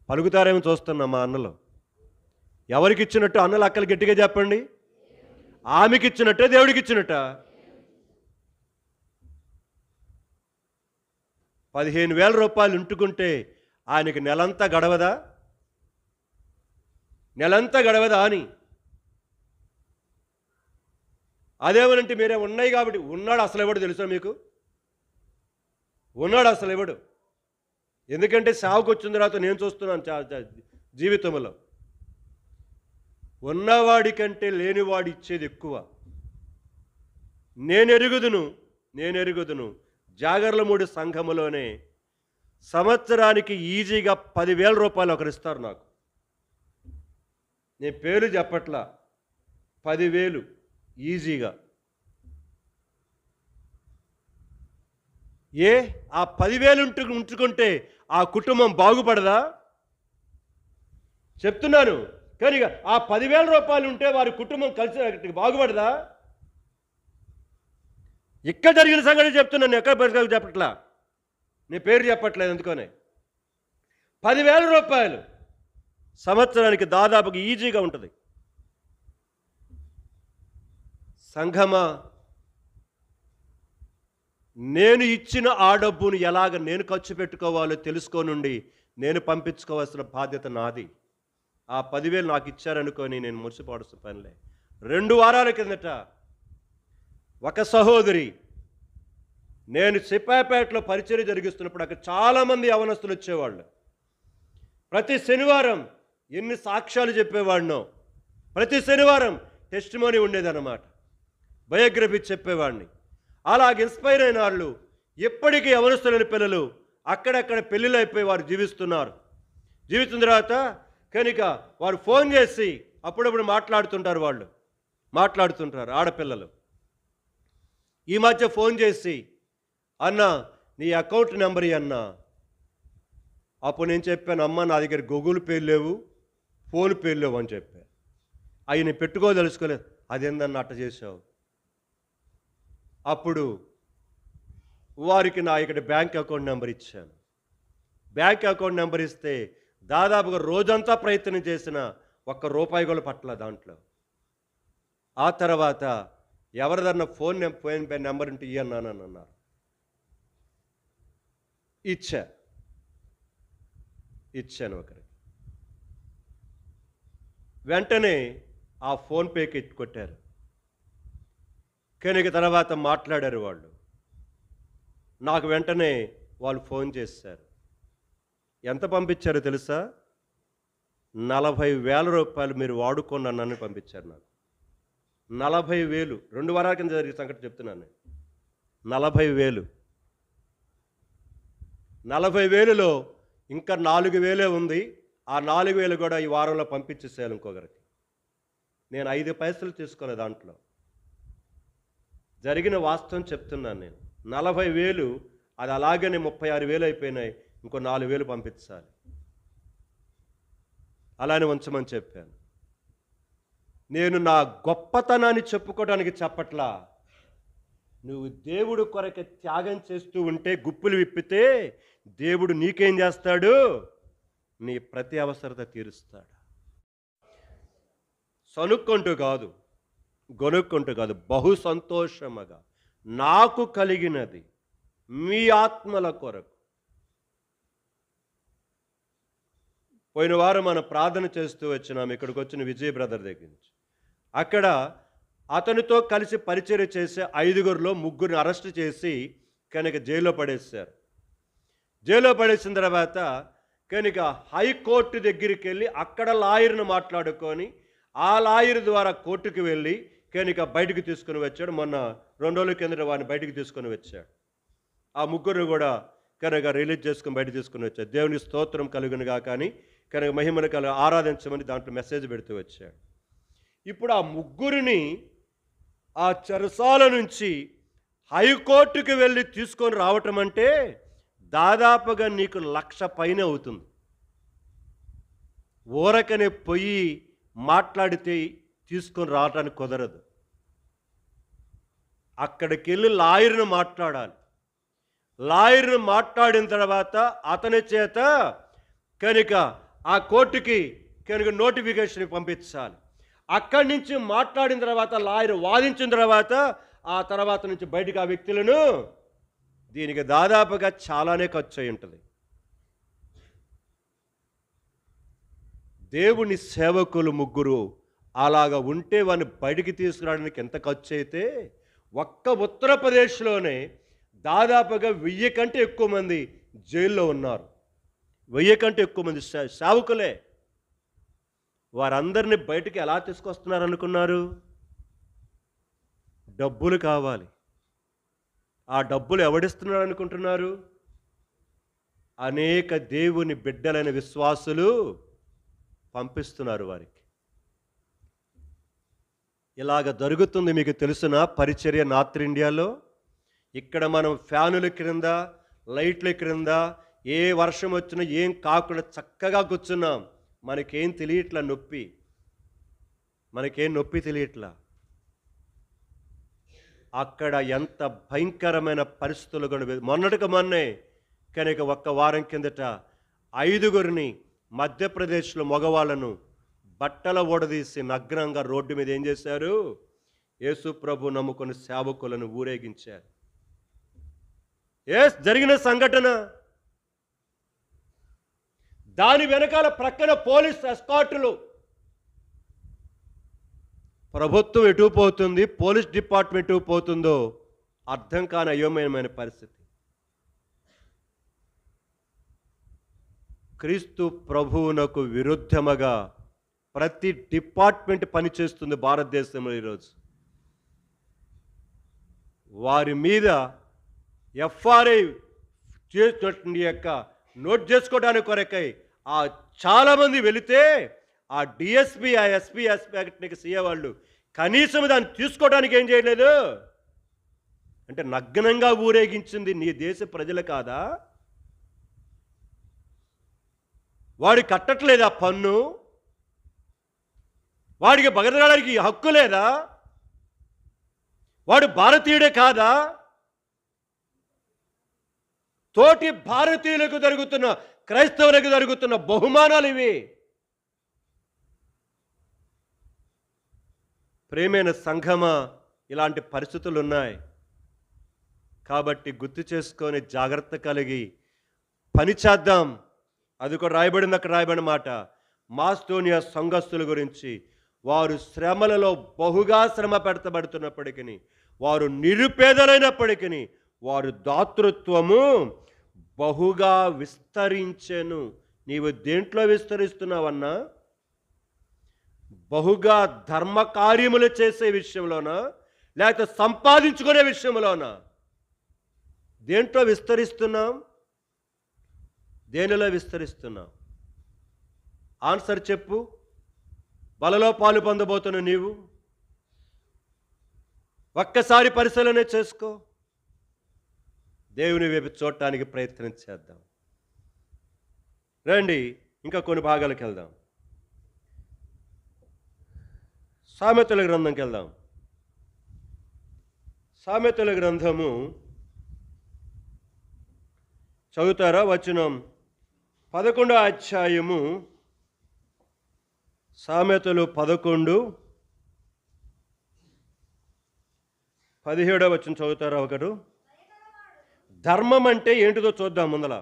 పలుకుతారేమో చూస్తున్నా మా అన్నలు. ఎవరికి ఇచ్చినట్టు? అన్నలు అక్కలు గట్టిగా చెప్పండి. ఆమెకి ఇచ్చినట్టే, దేవుడికి ఇచ్చినట్ట? 15,000 రూపాయలు ఉంటుకుంటే ఆయనకి నెలంతా గడవదా అని. అదేమనంటే మీరే ఉన్నాయి కాబట్టి. ఉన్నాడు అసలు ఎవడు తెలుసా మీకు? ఉన్నాడు అసలు ఎవడు? ఎందుకంటే సావుకు వచ్చిన తర్వాత నేను చూస్తున్నాను జీవితంలో, ఉన్నవాడి కంటే లేనివాడు ఇచ్చేది ఎక్కువ. నేను ఎరుగుదును జాగర్లమూడి సంఘములోనే సంవత్సరానికి ఈజీగా 10,000 రూపాయలు ఒకరిస్తారు నాకు. నేను పేరు చెప్పట్లా, 10,000 ఈజీగా. ఆ 10,000 ఉంచుకుంటే ఆ కుటుంబం బాగుపడదా? చెప్తున్నాను. కానీ ఆ 10,000 రూపాయలు ఉంటే వారి కుటుంబం కలిసి బాగుపడదా? ఇక్కడ జరిగిన సంగతి చెప్తున్నాను, ఎక్కడ చెప్పట్లా. నేను పేరు చెప్పట్లేదు ఎందుకనే. 10,000 రూపాయలు సంవత్సరానికి దాదాపుగా ఈజీగా ఉంటుంది. సంఘమా, నేను ఇచ్చిన ఆ డబ్బును ఎలాగ నేను ఖర్చు పెట్టుకోవాలో తెలుసుకోనుండి నేను పంపించుకోవాల్సిన బాధ్యత నాది. ఆ 10,000 నాకు ఇచ్చారనుకొని నేను మురిసిపోవాల్సిన పనిలే. 2 వారాల కిందట ఒక సహోదరి, నేను సిపాయిపేటలో పరిచర్య జరిగిస్తున్నప్పుడు అక్కడ చాలామంది యవనస్తులు వచ్చేవాళ్ళు. ప్రతి శనివారం ఎన్ని సాక్ష్యాలు చెప్పేవాడినో, ప్రతి శనివారం టెస్టిమోనీ ఉండేదన్నమాట, బయోగ్రఫీ చెప్పేవాడిని. అలాగ ఇన్స్పైర్ అయిన వాళ్ళు ఇప్పటికీ యవనస్తులైన పిల్లలు అక్కడక్కడ పెళ్ళిళ్ళు అయిపోయి వారు జీవిస్తున్నారు. జీవిస్తున్న తర్వాత కనుక వారు ఫోన్ చేసి అప్పుడప్పుడు మాట్లాడుతుంటారు ఆడపిల్లలు. ఈ మధ్య ఫోన్ చేసి, అన్న నీ అకౌంట్ నెంబర్ అన్నా. అప్పుడు నేను చెప్పాను, అమ్మ నా దగ్గర గూగుల్ పేలు లేవు, ఫోన్ పేలు లేవు అని చెప్పాను. అవి నేను పెట్టుకోదలుచుకోలేదు. అదేందన్న అట్ట చేసావు? అప్పుడు వారికి నా ఇక్కడ బ్యాంక్ అకౌంట్ నెంబర్ ఇచ్చాను. బ్యాంక్ అకౌంట్ నెంబర్ ఇస్తే దాదాపుగా రోజంతా ప్రయత్నం చేసిన ఒక్క రూపాయి కూడా పట్టల దాంట్లో. ఆ తర్వాత ఎవరిదన్నా ఫోన్ పే నెంబర్ ఉంటే ఇయ్యన్నానని అన్నారు. ఇచ్చాను ఒకరికి. వెంటనే ఆ ఫోన్పేకి కొట్టారు. కనుక తర్వాత మాట్లాడారు వాళ్ళు. నాకు వెంటనే వాళ్ళు ఫోన్ చేశారు. ఎంత పంపించారో తెలుసా? 40,000 రూపాయలు మీరు వాడుకోండి పంపించారు నాకు. 40,000. 2 వారాల కింద జరిగే సంగతి చెప్తున్నాను. 40,000. 40,000లో ఇంకా 4,000 ఉంది. ఆ 4,000 కూడా ఈ వారంలో పంపించేసేయాలి ఇంకొకరికి. నేను 5 పైసలు తీసుకోలేదు దాంట్లో. జరిగిన వాస్తవం చెప్తున్నాను నేను. 40,000 అది అలాగనే 36,000 అయిపోయినాయి. ఇంకో 4,000 పంపించాలి. అలానే ఉంచమని చెప్పాను. నేను నా గొప్పతనాన్ని చెప్పుకోవడానికి చెప్పట్లా. నువ్వు దేవుడు కొరకు త్యాగం చేస్తూ ఉంటే, గుప్పులు విప్పితే దేవుడు నీకేం చేస్తాడు? నీ ప్రతి అవసరత తీరుస్తాడు. సనుక్కుంటూ కాదు, గొనుక్కుంటూ కాదు, బహు సంతోషముగా నాకు కలిగినది మీ ఆత్మల కొరకు. పోయిన వారం మనం ప్రార్థన చేస్తూ వచ్చినాం ఇక్కడికి వచ్చిన విజయ్ బ్రదర్ దగ్గర నుంచి. అక్కడ అతనితో కలిసి పరిచర్య చేసే 5గురిలో 3గురిని అరెస్ట్ చేసి కనుక జైల్లో పడేశారు. జైల్లో పడేసిన తర్వాత కనుక హైకోర్టు దగ్గరికి వెళ్ళి అక్కడ లాయర్ను మాట్లాడుకొని ఆ లాయర్ ద్వారా కోర్టుకు వెళ్ళి కనుక బయటకు తీసుకొని వచ్చాడు. మొన్న 2 రోజుల కిందట వాడిని బయటకు తీసుకొని వచ్చాడు. ఆ 3గురిని కూడా కనుక రిలీజ్ చేసుకొని బయట తీసుకొని వచ్చాడు. దేవుని స్తోత్రం కలుగునుగా కానీ కనుక మహిమను ఆరాధించమని దాంట్లో మెసేజ్ పెడుతూ వచ్చాడు. ఇప్పుడు ఆ 3గురిని ఆ చెరసాల నుంచి హైకోర్టుకి వెళ్ళి తీసుకొని రావటం అంటే దాదాపుగా నీకు 1,00,000 పైన అవుతుంది. ఊరకనే పొయ్యి మాట్లాడితే తీసుకొని రావటానికి కుదరదు. అక్కడికి వెళ్ళి లాయర్ను మాట్లాడాలి. లాయర్ను మాట్లాడిన తర్వాత అతని చేత కనుక ఆ కోర్టుకి కనుక నోటిఫికేషన్ పంపించాలి. అక్కడి నుంచి మాట్లాడిన తర్వాత లాయర్ వాదించిన తర్వాత ఆ తర్వాత నుంచి బయటకు ఆ వ్యక్తులను, దీనికి దాదాపుగా చాలానే ఖర్చు అయి ఉంటుంది. దేవుని సేవకులు 3గురు అలాగా ఉంటే వాడిని బయటికి తీసుకురావడానికి ఎంత ఖర్చు అయితే, ఒక్క ఉత్తరప్రదేశ్లోనే దాదాపుగా 1000 కంటే ఎక్కువ మంది జైల్లో ఉన్నారు. 1000 కంటే ఎక్కువ మంది సేవకులే. వారందరినీ బయటికి ఎలా తీసుకొస్తున్నారు అనుకున్నారు? డబ్బులు కావాలి. ఆ డబ్బులు ఎవడిస్తున్నారు అనుకుంటున్నారు? అనేక దేవుని బిడ్డలైన విశ్వాసులు పంపిస్తున్నారు వారికి. ఇలాగ జరుగుతుంది. మీకు తెలుసునా పరిచర్య నార్త్ ఇండియాలో? ఇక్కడ మనం ఫ్యానుల క్రింద, లైట్ల క్రింద ఏ వర్షం వచ్చినా ఏం కాకుండా చక్కగా కూర్చున్నాం. మనకేం తెలియట్లా నొప్పి, మనకేం నొప్పి తెలియట్లా. అక్కడ ఎంత భయంకరమైన పరిస్థితులు కూడా మొన్నటికి మొన్నే కనుక ఒక్క వారం కిందట 5గురిని మధ్యప్రదేశ్లో మగవాళ్ళను బట్టల ఓడదీసి నగ్నంగా రోడ్డు మీద ఏం చేశారు? యేసు ప్రభు నమ్ముకుని సేవకులను ఊరేగించారు. జరిగిన సంఘటన. దాని వెనకాల ప్రక్కన పోలీస్ ఎస్కార్టులు. ప్రభుత్వం ఎటు పోతుంది, పోలీస్ డిపార్ట్మెంట్ ఎటు పోతుందో అర్థం కాని అయోమయమైన పరిస్థితి. క్రీస్తు ప్రభువునకు విరుద్ధముగా ప్రతి డిపార్ట్మెంట్ పనిచేస్తుంది భారతదేశంలో ఈరోజు. వారి మీద ఎఫ్ఆర్ఐ చేసినటువంటి యొక్క నోట్ చేసుకోవడానికి కొరకై చాలామంది వెళితే ఆ డిఎస్పి, ఆ ఎస్పీ, సీఏ వాళ్ళు కనీసం దాన్ని తీసుకోవడానికి ఏం చేయలేదు. అంటే నగ్నంగా ఊరేగించింది నీ దేశ ప్రజలు కాదా? వాడి కట్టట్లేదా పన్ను? వాడికి బగరడానికి హక్కు లేదా? వాడు భారతీయుడే కాదా? తోటి భారతీయులకు జరుగుతున్న, క్రైస్తవులకు జరుగుతున్న బహుమానాలు ఇవి. ప్రేమైన సంఘమా, ఇలాంటి పరిస్థితులు ఉన్నాయి. కాబట్టి గుర్తు చేసుకొని జాగ్రత్త కలిగి పని చేద్దాం. అది కూడా రాయబడింది, అక్కడ రాయబడిన మాట మాస్టోనియా సంఘస్థుల గురించి. వారు శ్రమలలో బహుగా శ్రమ పెడతబడుతున్నప్పటికీ, వారు నిరుపేదలైనప్పటికీ వారు దాతృత్వము బహుగా విస్తరించెను. నీవు దేంట్లో విస్తరిస్తున్నావన్నా? బహుగా ధర్మ కార్యములు చేసే విషయంలోనా, లేకపోతే సంపాదించుకునే విషయంలోనా? దేంట్లో విస్తరిస్తున్నాం? దేనిలో విస్తరిస్తున్నాం? ఆన్సర్ చెప్పు. బలలో పాలు పొందబోతున్న నీవు ఒక్కసారి పరిశీలన చేసుకో. దేవుని వైపు చూడటానికి ప్రయత్నం చేద్దాం. రండి ఇంకా కొన్ని భాగాలకు వెళ్దాం. సామెతల గ్రంథంకి వెళ్దాం. సామెతల గ్రంథము చదువుతారా? వచనం 11వ అధ్యాయము, సామెతలు 11:17 వచనం చదువుతారా ఒకరు? ధర్మం అంటే ఏంటిదో చూద్దాం ముందల.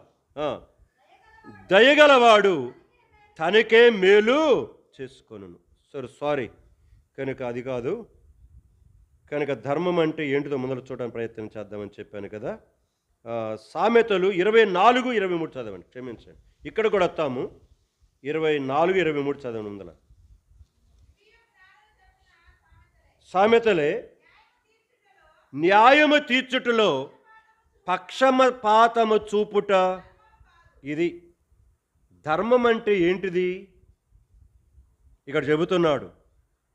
దయగలవాడు తనకే మేలు చేసుకొనును. సారీ కనుక అది కాదు. కనుక ధర్మం అంటే ఏంటిదో ముందర చూడడానికి ప్రయత్నం చేద్దామని చెప్పాను కదా. సామెతలు 24:23 చదవండి. క్షమించండి, ఇక్కడ కూడా వస్తాము. 24:23 చదవండి ముందల. సామెతలే న్యాయము తీర్చుటలో పక్షపాతము చూపుట. ఇది ధర్మం అంటే ఏంటిది ఇక్కడ చెబుతున్నాడు.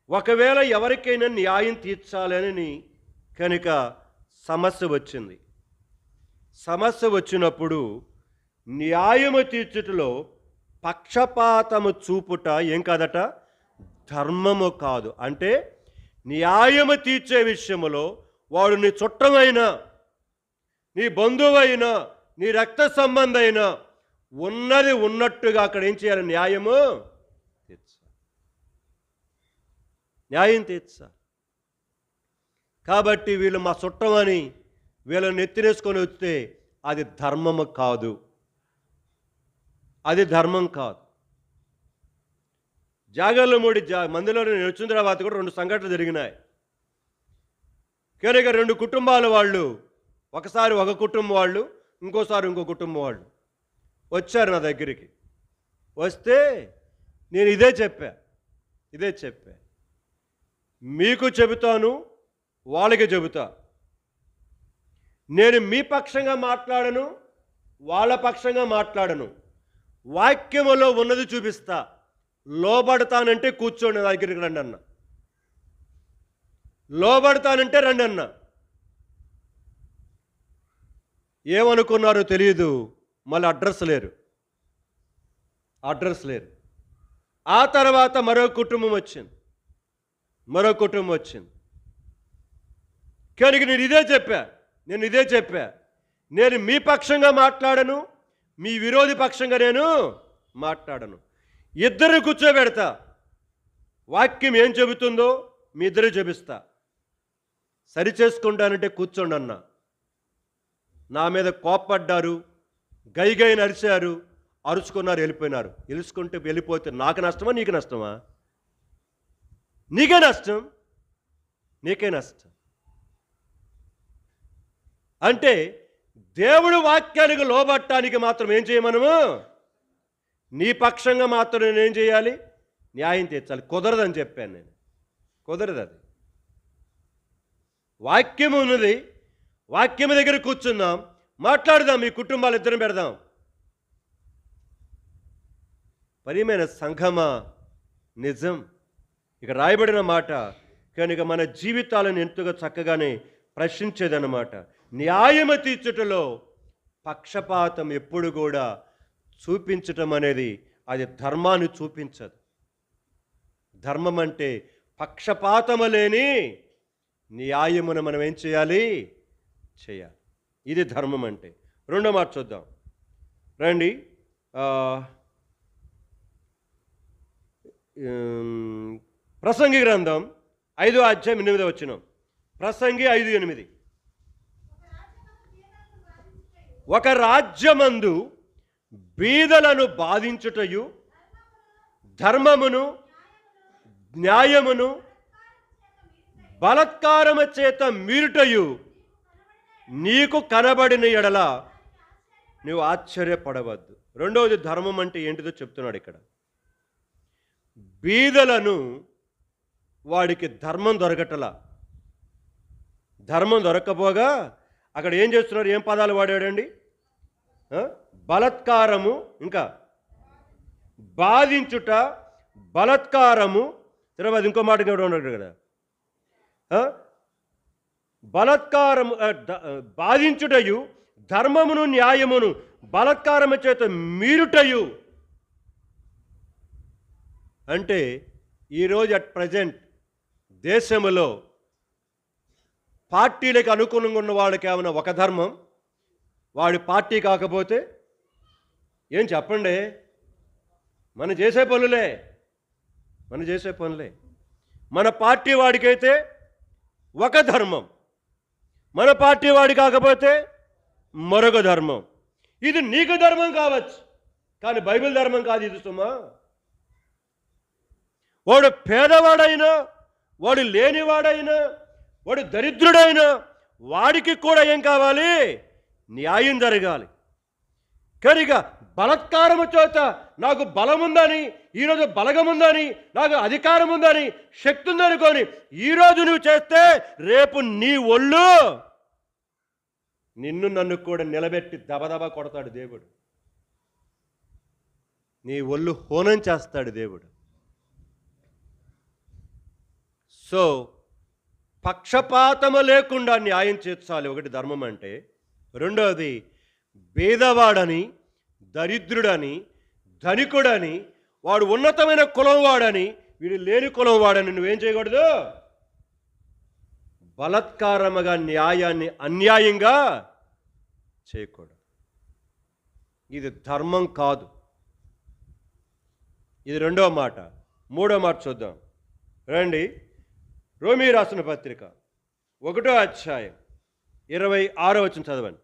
ఒకవేళ ఎవరికైనా న్యాయం తీర్చాలని కనుక సమస్య వచ్చింది. సమస్య వచ్చినప్పుడు న్యాయము తీర్చుటలో పక్షపాతము చూపుట ఏం కాదట? ధర్మము కాదు. అంటే న్యాయము తీర్చే విషయంలో వాడు నీ చుట్టమైనా, నీ బంధువైనా, నీ రక్త సంబంధైనా ఉన్నది ఉన్నట్టుగా అక్కడ ఏం చేయాలి? న్యాయం తీర్చాలి. కాబట్టి వీళ్ళు మా చుట్టమని వీళ్ళని ఎత్తినేసుకొని వస్తే అది ధర్మము కాదు. అది ధర్మం కాదు. జాగర్లమూడి మందిలో నేను వచ్చిన తర్వాత కూడా 2 సంఘటనలు జరిగినాయి. కనుక 2 కుటుంబాల వాళ్ళు, ఒకసారి ఒక కుటుంబం వాళ్ళు, ఇంకోసారి ఇంకో కుటుంబం వాళ్ళు వచ్చారు నా దగ్గరికి. వస్తే నేను ఇదే చెప్పా, మీకు చెబుతాను, వాళ్ళకి చెబుతా. నేను మీ పక్షంగా మాట్లాడను, వాళ్ళ పక్షంగా మాట్లాడను. వాక్యములో ఉన్నది చూపిస్తా. లోబడతానంటే కూర్చోండి, నా దగ్గరికి రండి అన్న. లోబడతానంటే రండి అన్న. ఏమనుకున్నారో తెలియదు. మళ్ళీ అడ్రస్ లేరు. ఆ తర్వాత మరో కుటుంబం వచ్చింది. కనుక నేను ఇదే చెప్పా. నేను మీ పక్షంగా మాట్లాడను, మీ విరోధి పక్షంగా నేను మాట్లాడను. ఇద్దరు కూర్చోబెడతా. వాక్యం ఏం చెబుతుందో మీ ఇద్దరు చెబిస్తా. సరి చేసుకుంటానంటే కూర్చోండి అన్నా. నా మీద కోప్పడ్డారు, గై నరిశారు, అరుచుకున్నారు, వెళ్ళిపోయినారు. తెలుసుకుంటే వెళ్ళిపోతే నాకు నష్టమా నీకు నష్టమా? నీకే నష్టం, నీకే నష్టం. అంటే దేవుడు వాక్యానికి లోబట్టానికి మాత్రం ఏం చేయమనము? నీ పక్షంగా మాత్రం నేనేం చేయాలి? న్యాయం తీర్చాలి. కుదరదని చెప్పాను నేను. కుదరదు అది. వాక్యం ఉన్నది, వాక్యం దగ్గర కూర్చుందాం, మాట్లాడదాం, మీ కుటుంబాలు ఇద్దరం పెడదాం. ప్రియమైన సంఘమా, నిజం ఇక రాయబడిన మాట కనుక మన జీవితాలను ఎంతగా చక్కగానే ప్రశ్నించేదన్నమాట. న్యాయము తీర్చుటలో పక్షపాతం ఎప్పుడు కూడా చూపించటం అనేది అది ధర్మాన్ని చూపించదు. ధర్మం అంటే పక్షపాతము లేని న్యాయమును మనం ఏం చేయాలి? చేయాలి. ఇది ధర్మం అంటే. రెండో మాట చూద్దాం రండి. ప్రసంగి గ్రంథం 5వ అధ్యాయం 8వ వచనం. ప్రసంగి 5:8. ఒక రాజ్యమందు బీదలను బాధించుటయు, ధర్మమును న్యాయమును బలత్కారము చేత మీరుటయు నీకు కనబడిన ఎడల నువ్వు ఆశ్చర్యపడవద్దు. రెండవది ధర్మం అంటే ఏంటిదో చెప్తున్నాడు ఇక్కడ. బీదలను, వాడికి ధర్మం దొరకటలా. ధర్మం దొరకపోగా అక్కడ ఏం చేస్తున్నారు? ఏం పదాలు వాడాడండి? బలత్కారము, ఇంకా బాధించుట, బలత్కారము, తర్వాత ఇంకో మాట కూడా ఉన్నాడు కదా, బలత్కారము, బాధించుటయు, ధర్మమును న్యాయమును బలత్కారము చేత మీరుటయు. అంటే ఈరోజు అట్ ప్రజెంట్ దేశంలో పార్టీలకు అనుగుణంగా ఉన్న వాళ్ళకి ఏమైనా ఒక ధర్మం, వాడి పార్టీ కాకపోతే ఏం చెప్పండి? మనం చేసే పనులే. మన పార్టీ వాడికైతే ఒక ధర్మం, మన పార్టీ వాడి కాకపోతే మరొక ధర్మం. ఇది నీకు ధర్మం కావచ్చు, కానీ బైబిల్ ధర్మం కాదు ఇది సుమా. వాడు పేదవాడైనా, వాడు లేనివాడైనా, వాడు దరిద్రుడైనా, వాడికి కూడా ఏం కావాలి? న్యాయం జరగాలి. కనుక బలత్కారము చేత నాకు బలం ఉందని, ఈరోజు బలగం ఉందని, నాకు అధికారం ఉందని, శక్తి ఉందనుకొని ఈరోజు నువ్వు చేస్తే రేపు నీ ఒళ్ళు నిన్ను నన్ను కూడా నిలబెట్టి దబదబా కొడతాడు దేవుడు. నీ ఒళ్ళు హోనం చేస్తాడు దేవుడు. సో పక్షపాతము లేకుండా న్యాయం తీర్చాలి. ఒకటి ధర్మం అంటే. రెండవది పేదవాడని, దరిద్రుడని, ధనికుడని, వాడు ఉన్నతమైన కులం వాడని, వీడు లేని కులం వాడని నువ్వేం చేయకూడదు? బలత్కారముగా న్యాయాన్ని అన్యాయంగా చేయకూడదు. ఇది ధర్మం కాదు. ఇది రెండవ మాట. మూడో మాట చూద్దాం రండి. రోమీ రాసిన పత్రిక 1వ అధ్యాయం 26వ వచనం చదవండి.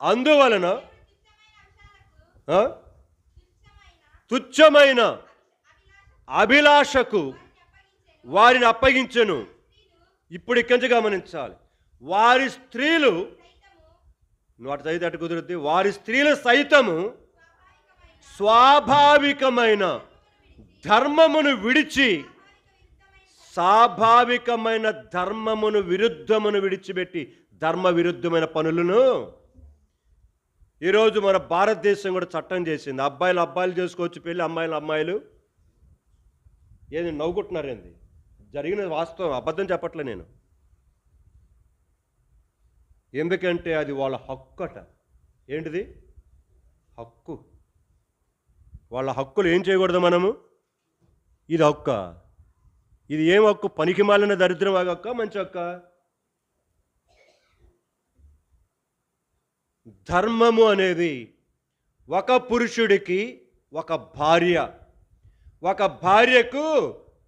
అందువలన తుచ్చమైన అభిలాషకు వారిని అప్పగించెను. ఇప్పుడు ఇక్కడి నుంచి గమనించాలి. వారి స్త్రీలు, నువ్వు అటు చదివితే అటు కుదురుద్ది, వారి స్త్రీలు సైతము స్వాభావికమైన ధర్మమును విడిచి, స్వాభావికమైన ధర్మమును విరుద్ధమును విడిచిపెట్టి ధర్మ విరుద్ధమైన పనులను ఈరోజు మన భారతదేశం కూడా చట్టం చేసింది. అబ్బాయిలు చేసుకోవచ్చు పెళ్ళి, అమ్మాయిలు. ఏది నవ్వుకుంటున్నారు? ఏంది జరిగిన వాస్తవం, అబద్ధం చెప్పట్లే నేను. ఎందుకంటే అది వాళ్ళ హక్కు అట. ఏంటిది? హక్కు. వాళ్ళ హక్కులు ఏం చేయకూడదు మనము? ఇది హక్క. ఇది ఏం హక్కు? పనికి మాలిన దరిద్రం హక్క, మంచి హక్క? ధర్మము అనేది ఒక పురుషుడికి ఒక భార్య, ఒక భార్యకు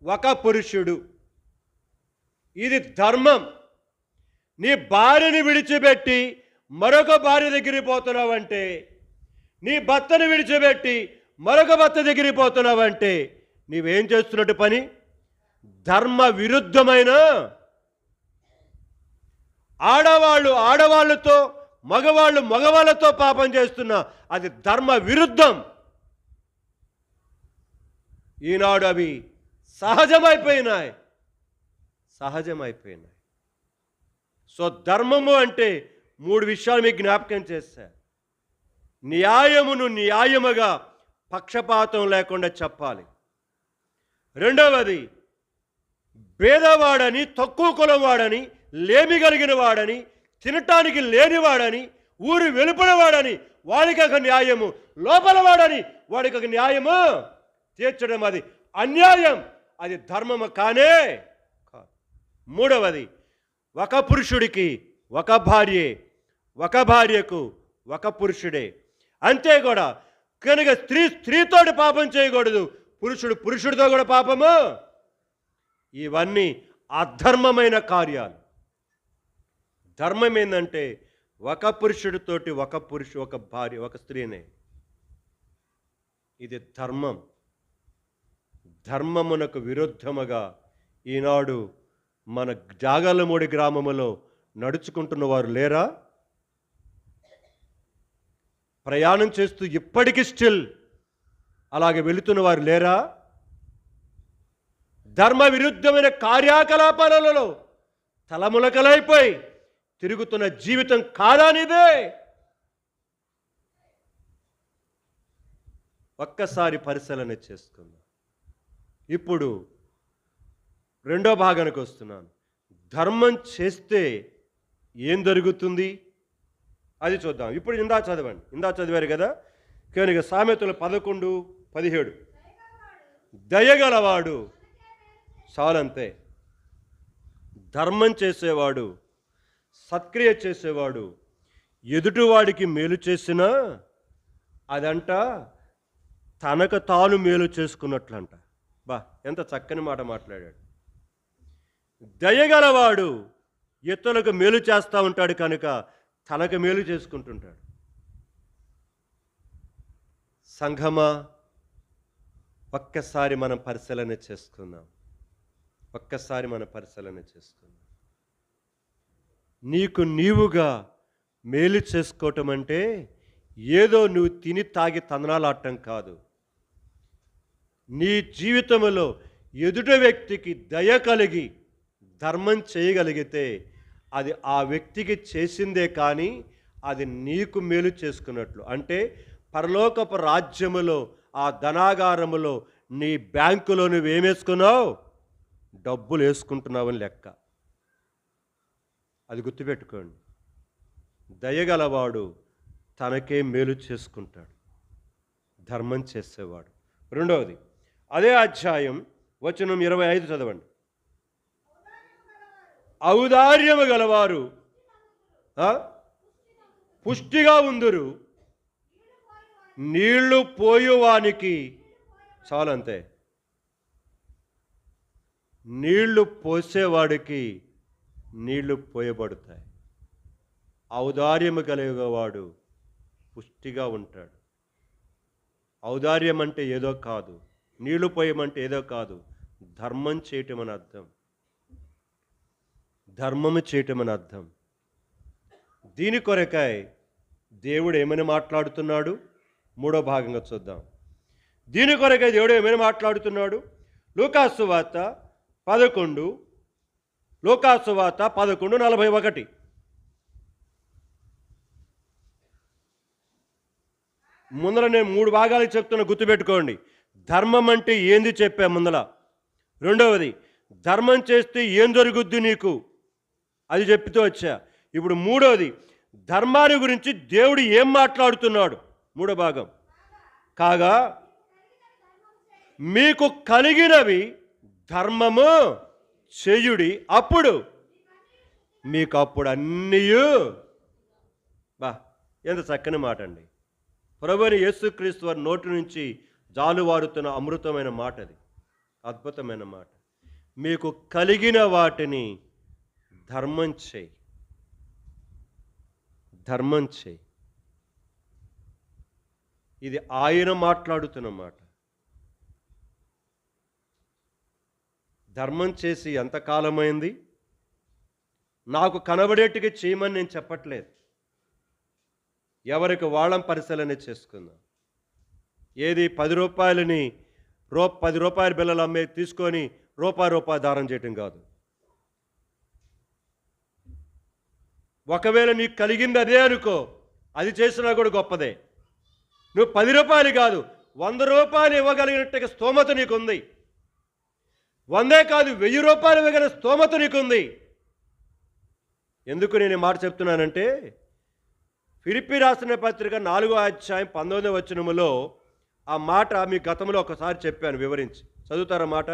ఒక పురుషుడు. ఇది ధర్మం. నీ భార్యని విడిచిపెట్టి మరొక భార్య దగ్గరికి పోతున్నావంటే, నీ భర్తను విడిచిపెట్టి మరొక భర్త దగ్గరికి పోతున్నావంటే నీవేం చేస్తున్నట్టు పని? ధర్మ విరుద్ధమైన, ఆడవాళ్ళు ఆడవాళ్ళతో, మగవాళ్ళు మగవాళ్ళతో పాపం చేస్తున్నా అది ధర్మ విరుద్ధం. ఈనాడు అవి సహజమైపోయినాయి. సో ధర్మము అంటే 3 విషయాలు మీకు జ్ఞాపకం చేశా. న్యాయమును న్యాయముగా పక్షపాతం లేకుండా చెప్పాలి. రెండవది, పేదవాడని, తక్కువ కులం వాడని, లేమి కలిగిన వాడని, తినటానికి లేనివాడని, ఊరు వెలుపడవాడని వాడికి ఒక న్యాయము, లోపల వాడని వాడికి ఒక న్యాయము తీర్చడం అది అన్యాయం. అది ధర్మము కానే కాదు. మూడవది, ఒక పురుషుడికి ఒక భార్యే, ఒక భార్యకు ఒక పురుషుడే. అంతే కూడా కనుక స్త్రీతోటి పాపం చేయకూడదు, పురుషుడితో కూడా పాపము. ఇవన్నీ అధర్మమైన కార్యాలు. ధర్మం ఏంటంటే ఒక పురుషుడితోటి ఒక భార్య, ఒక స్త్రీనే. ఇది ధర్మం. ధర్మమునకు విరుద్ధముగా ఈనాడు మన జాగలమూడి గ్రామములో నడుచుకుంటున్న వారు లేరా? ప్రయాణం చేస్తూ ఇప్పటికీ స్టిల్ అలాగే వెళుతున్న వారు లేరా? ధర్మ విరుద్ధమైన కార్యకలాపాలలో తలములకలైపోయి తిరుగుతున్న జీవితం కాదానిదే? ఒక్కసారి పరిశీలన చేసుకుందాం. ఇప్పుడు రెండో భాగానికి వస్తున్నాను. ధర్మం చేస్తే ఏం జరుగుతుంది అది చూద్దాం. ఇప్పుడు ఇందా చదివారు కదా. కనుక సామెతలు 11:17 దయగలవాడు, చాలంతే. ధర్మం చేసేవాడు, సత్క్రియ చేసేవాడు ఎదుటివాడికి మేలు చేసినా అదంట తనకు తాను మేలు చేసుకున్నట్లంట. బా, ఎంత చక్కని మాట మాట్లాడాడు. దయగలవాడు ఇతరులకు మేలు చేస్తూ ఉంటాడు కనుక తనకు మేలు చేసుకుంటుంటాడు. సంఘమా, ఒక్కసారి మనం పరిశీలన చేసుకుందాం. నీకు నీవుగా మేలు చేసుకోవటం అంటే ఏదో నువ్వు తిని తాగి తందనాలాడటం కాదు. నీ జీవితంలో ఎదుట వ్యక్తికి దయ కలిగి ధర్మం చేయగలిగితే అది ఆ వ్యక్తికి చేసిందే కానీ అది నీకు మేలు చేసుకున్నట్లు. అంటే పరలోకపు రాజ్యములో, ఆ ధనాగారములో, నీ బ్యాంకులో నువ్వేమేసుకున్నావు? డబ్బులు వేసుకుంటున్నావని లెక్క. అది గుర్తుపెట్టుకోండి. దయగలవాడు తనకే మేలు చేసుకుంటాడు, ధర్మం చేసేవాడు. రెండవది, అదే అధ్యాయం వచనం 25 చదవండి. ఔదార్యము గలవారు పుష్టిగా ఉందురు, నీళ్లు పోయువానికి, చాలంతే, నీళ్లు పోసేవాడికి నీళ్లు పోయబడతాయి. ఔదార్యము కలిగేవాడు పుష్టిగా ఉంటాడు. ఔదార్యం అంటే ఏదో కాదు, నీళ్లు పోయమంటే ఏదో కాదు, ధర్మం చేయటం అని అర్థం. ధర్మము చేయటం అని అర్థం. దీని కొరకై దేవుడు ఏమని మాట్లాడుతున్నాడు? మూడో భాగంగా చూద్దాం. దీని కొరకై దేవుడు ఏమని మాట్లాడుతున్నాడు? లూకాసు వార్త 11:41. ముందర నేను 3 భాగాలు చెప్తున్నా, గుర్తుపెట్టుకోండి. ధర్మం అంటే ఏంది చెప్పా ముందల. రెండవది, ధర్మం చేస్తే ఏం జరుగుద్ది నీకు, అది చెప్తూ వచ్చా. ఇప్పుడు మూడవది, ధర్మాన్ని గురించి దేవుడు ఏం మాట్లాడుతున్నాడు, మూడో భాగం. కాగా మీకు కలిగినవి ధర్మము చేయుడి, అప్పుడు మీకు అప్పుడు అన్నీయు ఎంత చక్కని మాట అండి. ప్రభువైన యేసుక్రీస్తు వారి నోటి నుంచి జాలువారుతున్న అమృతమైన మాట అది. అద్భుతమైన మాట. మీకు కలిగిన వాటిని ధర్మం చేయి. ధర్మం చేయి. ఇది ఆయన మాట్లాడుతున్న మాట. ధర్మం చేసి ఎంతకాలమైంది? నాకు కనబడేట్టుగా చేయమని నేను చెప్పట్లేదు. ఎవరికి వాళ్ళం పరిశీలన చేసుకుందాం. ఏది 10 రూపాయలని 10 రూపాయల బిళ్ళలు అమ్మే తీసుకొని రూపాయి దానం చేయటం కాదు. ఒకవేళ నీకు కలిగింది అదే అనుకో, అది చేసినా కూడా గొప్పదే. నువ్వు 10 రూపాయలు కాదు, 100 రూపాయలు ఇవ్వగలిగినట్టుగా స్తోమత నీకుంది. 100 కాదు, 1000 రూపాయలు ఇవ్వగలిగిన స్తోమత నీకుంది. ఎందుకు నేను ఈ మాట చెప్తున్నానంటే, ఫిలిప్పీ రాసిన పత్రిక 4వ అధ్యాయం 19వ వచనములో ఆ మాట మీ గతంలో ఒకసారి చెప్పాను వివరించి. చదువుతారా మాట?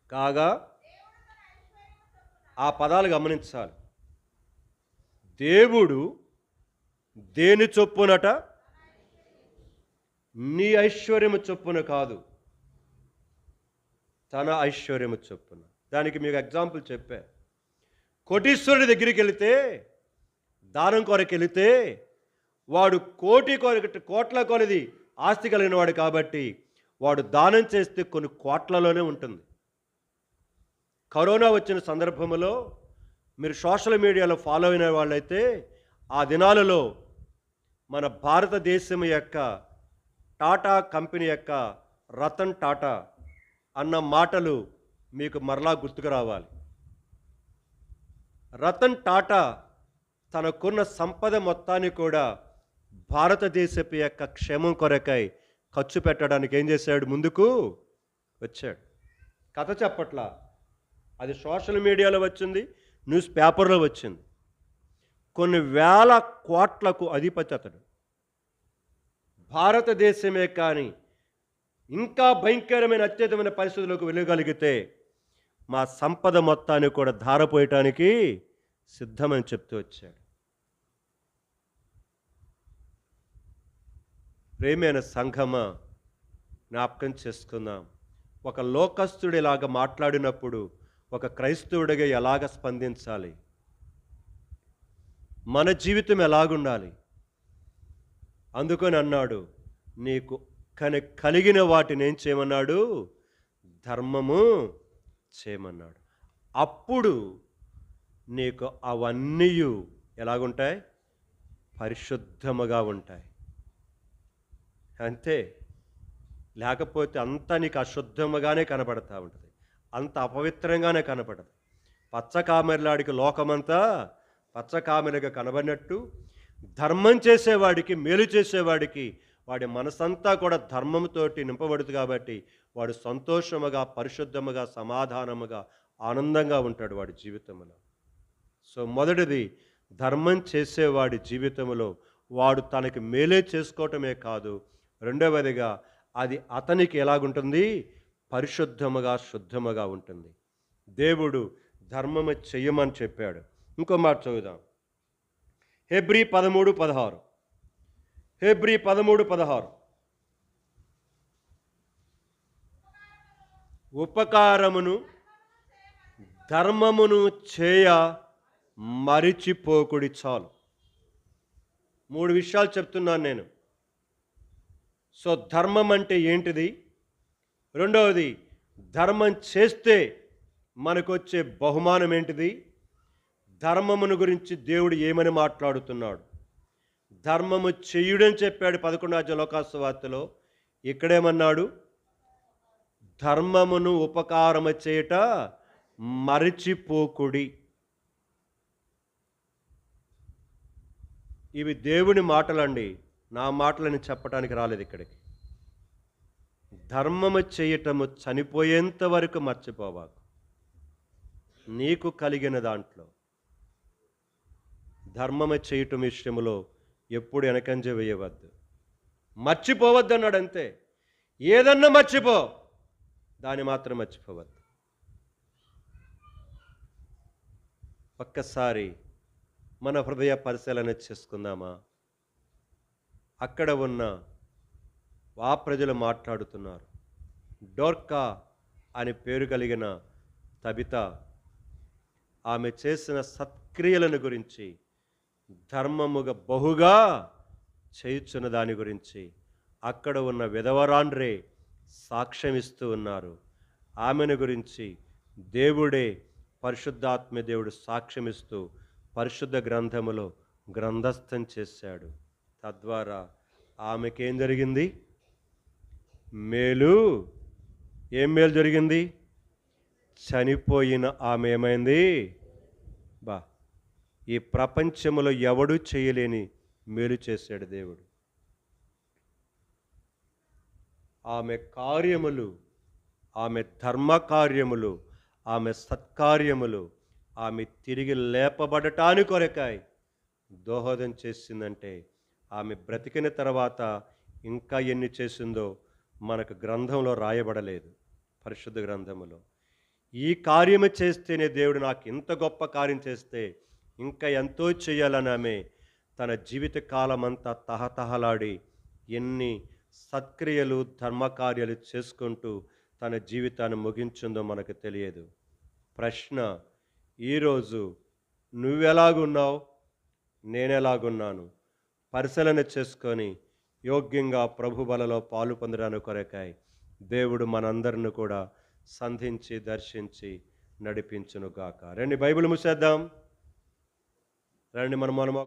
కాగా ఆ పదాలు గమనించాలి. దేవుడు దేని చొప్పునట? నీ ఐశ్వర్యము చొప్పున కాదు, తన ఐశ్వర్యము చొప్పున. దానికి మీకు ఎగ్జాంపుల్ చెప్పా. కోటీశ్వరుడి దగ్గరికి వెళితే, దానం కొరకు వెళితే, వాడు కోట్ల కొలది ఆస్తి కలిగిన వాడు కాబట్టి వాడు దానం చేస్తే కొన్ని కోట్లలోనే ఉంటుంది. కరోనా వచ్చిన సందర్భంలో మీరు సోషల్ మీడియాలో ఫాలో అయిన వాళ్ళైతే, ఆ దినాలలో మన భారతదేశం యొక్క టాటా కంపెనీ యొక్క రతన్ టాటా అన్న మాటలు మీకు మరలా గుర్తుకు రావాలి. రతన్ టాటా తనకున్న సంపద మొత్తాన్ని కూడా భారతదేశపు యొక్క క్షేమం కొరకై ఖర్చు పెట్టడానికి ఏం చేశాడు? ముందుకు వచ్చాడు. కథ చెప్పట్లా, అది సోషల్ మీడియాలో వచ్చింది, న్యూస్ పేపర్లో వచ్చింది. కొన్ని వేల కోట్లకు అధిపతి అతడు. భారతదేశమే కానీ ఇంకా భయంకరమైన అత్యధికమైన పరిస్థితులకు వెళ్ళగలిగితే మా సంపద మొత్తాన్ని కూడా ధారపోయటానికి సిద్ధమని చెప్తూ వచ్చాడు. ప్రేమైన సంఘమా, జ్ఞాపకం చేసుకుందాం. ఒక లోకస్తుడిలాగా మాట్లాడినప్పుడు ఒక క్రైస్తవుడిగా ఎలాగ స్పందించాలి? మన జీవితం ఎలాగుండాలి? అందుకని అన్నాడు, నీకు కలిగిన వాటిని ఏం చేయమన్నాడు? ధర్మము చేయమన్నాడు. అప్పుడు నీకు అవన్నీ ఎలాగుంటాయి? పరిశుద్ధముగా ఉంటాయి. అంతే. లేకపోతే అంతా నీకు అశుద్ధముగానే కనపడతా ఉంటుంది, అంత అపవిత్రంగానే కనపడదు. పచ్చకామెరలాడికి లోకమంతా పచ్చకామెరగా కనబడినట్టు, ధర్మం చేసేవాడికి, మేలు చేసేవాడికి వాడి మనసంతా కూడా ధర్మంతోటి నింపబడుతుంది. కాబట్టి వాడు సంతోషముగా, పరిశుద్ధముగా, సమాధానముగా, ఆనందంగా ఉంటాడు వాడి జీవితంలో. సో మొదటిది, ధర్మం చేసేవాడి జీవితంలో వాడు తనకి మేలే చేసుకోవటమే కాదు, రెండవదిగా అది అతనికి ఎలాగుంటుంది? పరిశుద్ధముగా, శుద్ధముగా ఉంటుంది. దేవుడు ధర్మము చెయ్యమని చెప్పాడు. ఇంకో మాట చదువుదాం. హెబ్రీ 13:16. హెబ్రీ 13:16. ఉపకారమును ధర్మమును చేయ మరిచిపోకుడి చాలు. 3 విషయాలు చెప్తున్నాను నేను. సో ధర్మం అంటే ఏంటిది? రెండవది, ధర్మం చేస్తే మనకొచ్చే బహుమానం ఏంటిది? ధర్మమును గురించి దేవుడు ఏమని మాట్లాడుతున్నాడు? ధర్మము చెయ్యుడని చెప్పాడు 11వ లోకాసువార్తలో. ఇక్కడేమన్నాడు? ధర్మమును ఉపకారము చేయుట మరిచిపోకుడి. ఇవి దేవుని మాటలండి, నా మాటలని చెప్పడానికి రాలేదు ఇక్కడికి. ధర్మము చేయటము చనిపోయేంత వరకు మర్చిపోవాకు. నీకు కలిగిన దాంట్లో ధర్మము చేయటం విషయంలో ఎప్పుడు వెనకంజ వేయవద్దు, మర్చిపోవద్దు అన్నాడు. అంతే. ఏదన్నా మర్చిపో, దాన్ని మాత్రం మర్చిపోవద్దు. ఒక్కసారి మన హృదయ పరిశీలన చేసుకుందామా? అక్కడ ఉన్న ఆ ప్రజలు మాట్లాడుతున్నారు. డోర్కా అని పేరు కలిగిన తబిత ఆమె చేసిన సత్క్రియలను గురించి, ధర్మముగా బహుగా చేయుచున్న దాని గురించి అక్కడ ఉన్న విధవరాండ్రే సాక్ష్యమిస్తూ ఉన్నారు. ఆమెను గురించి దేవుడే, పరిశుద్ధాత్మ దేవుడు సాక్ష్యమిస్తూ పరిశుద్ధ గ్రంథములో గ్రంథస్థం చేశాడు. తద్వారా ఆమెకేం జరిగింది? మేలు. ఏం మేలు జరిగింది? చనిపోయిన ఆమె ఏమైంది? బా, ఈ ప్రపంచములో ఎవడు చేయలేని మేలు చేశాడు దేవుడు. ఆమె కార్యములు, ఆమె ధర్మ కార్యములు, ఆమె సత్కార్యములు ఆమె తిరిగి లేపబడటానికి కొరకాయి దోహదం చేసిందంటే, ఆమె బ్రతికిన తర్వాత ఇంకా ఎన్ని చేసిందో మనకు గ్రంథంలో రాయబడలేదు, పరిశుద్ధ గ్రంథములో. ఈ కార్యము చేస్తేనే దేవుడు నాకు ఇంత గొప్ప కార్యం చేస్తే ఇంకా ఎంతో చేయాలని ఆమె తన జీవిత కాలమంతా తహతహలాడి ఎన్ని సత్క్రియలు, ధర్మకార్యాలు చేసుకుంటూ తన జీవితాన్ని ముగించిందో మనకు తెలియదు. ప్రశ్న, ఈరోజు నువ్వెలాగున్నావు? నేనెలాగున్నాను? పరిశీలన చేసుకొని యోగ్యంగా ప్రభు బలలో పాలు పొందడానికి కొరకాయి దేవుడు మనందరిని కూడా సంధించి దర్శించి నడిపించునుగాక. రండి బైబిల్ మూసేద్దాం. రండి మనం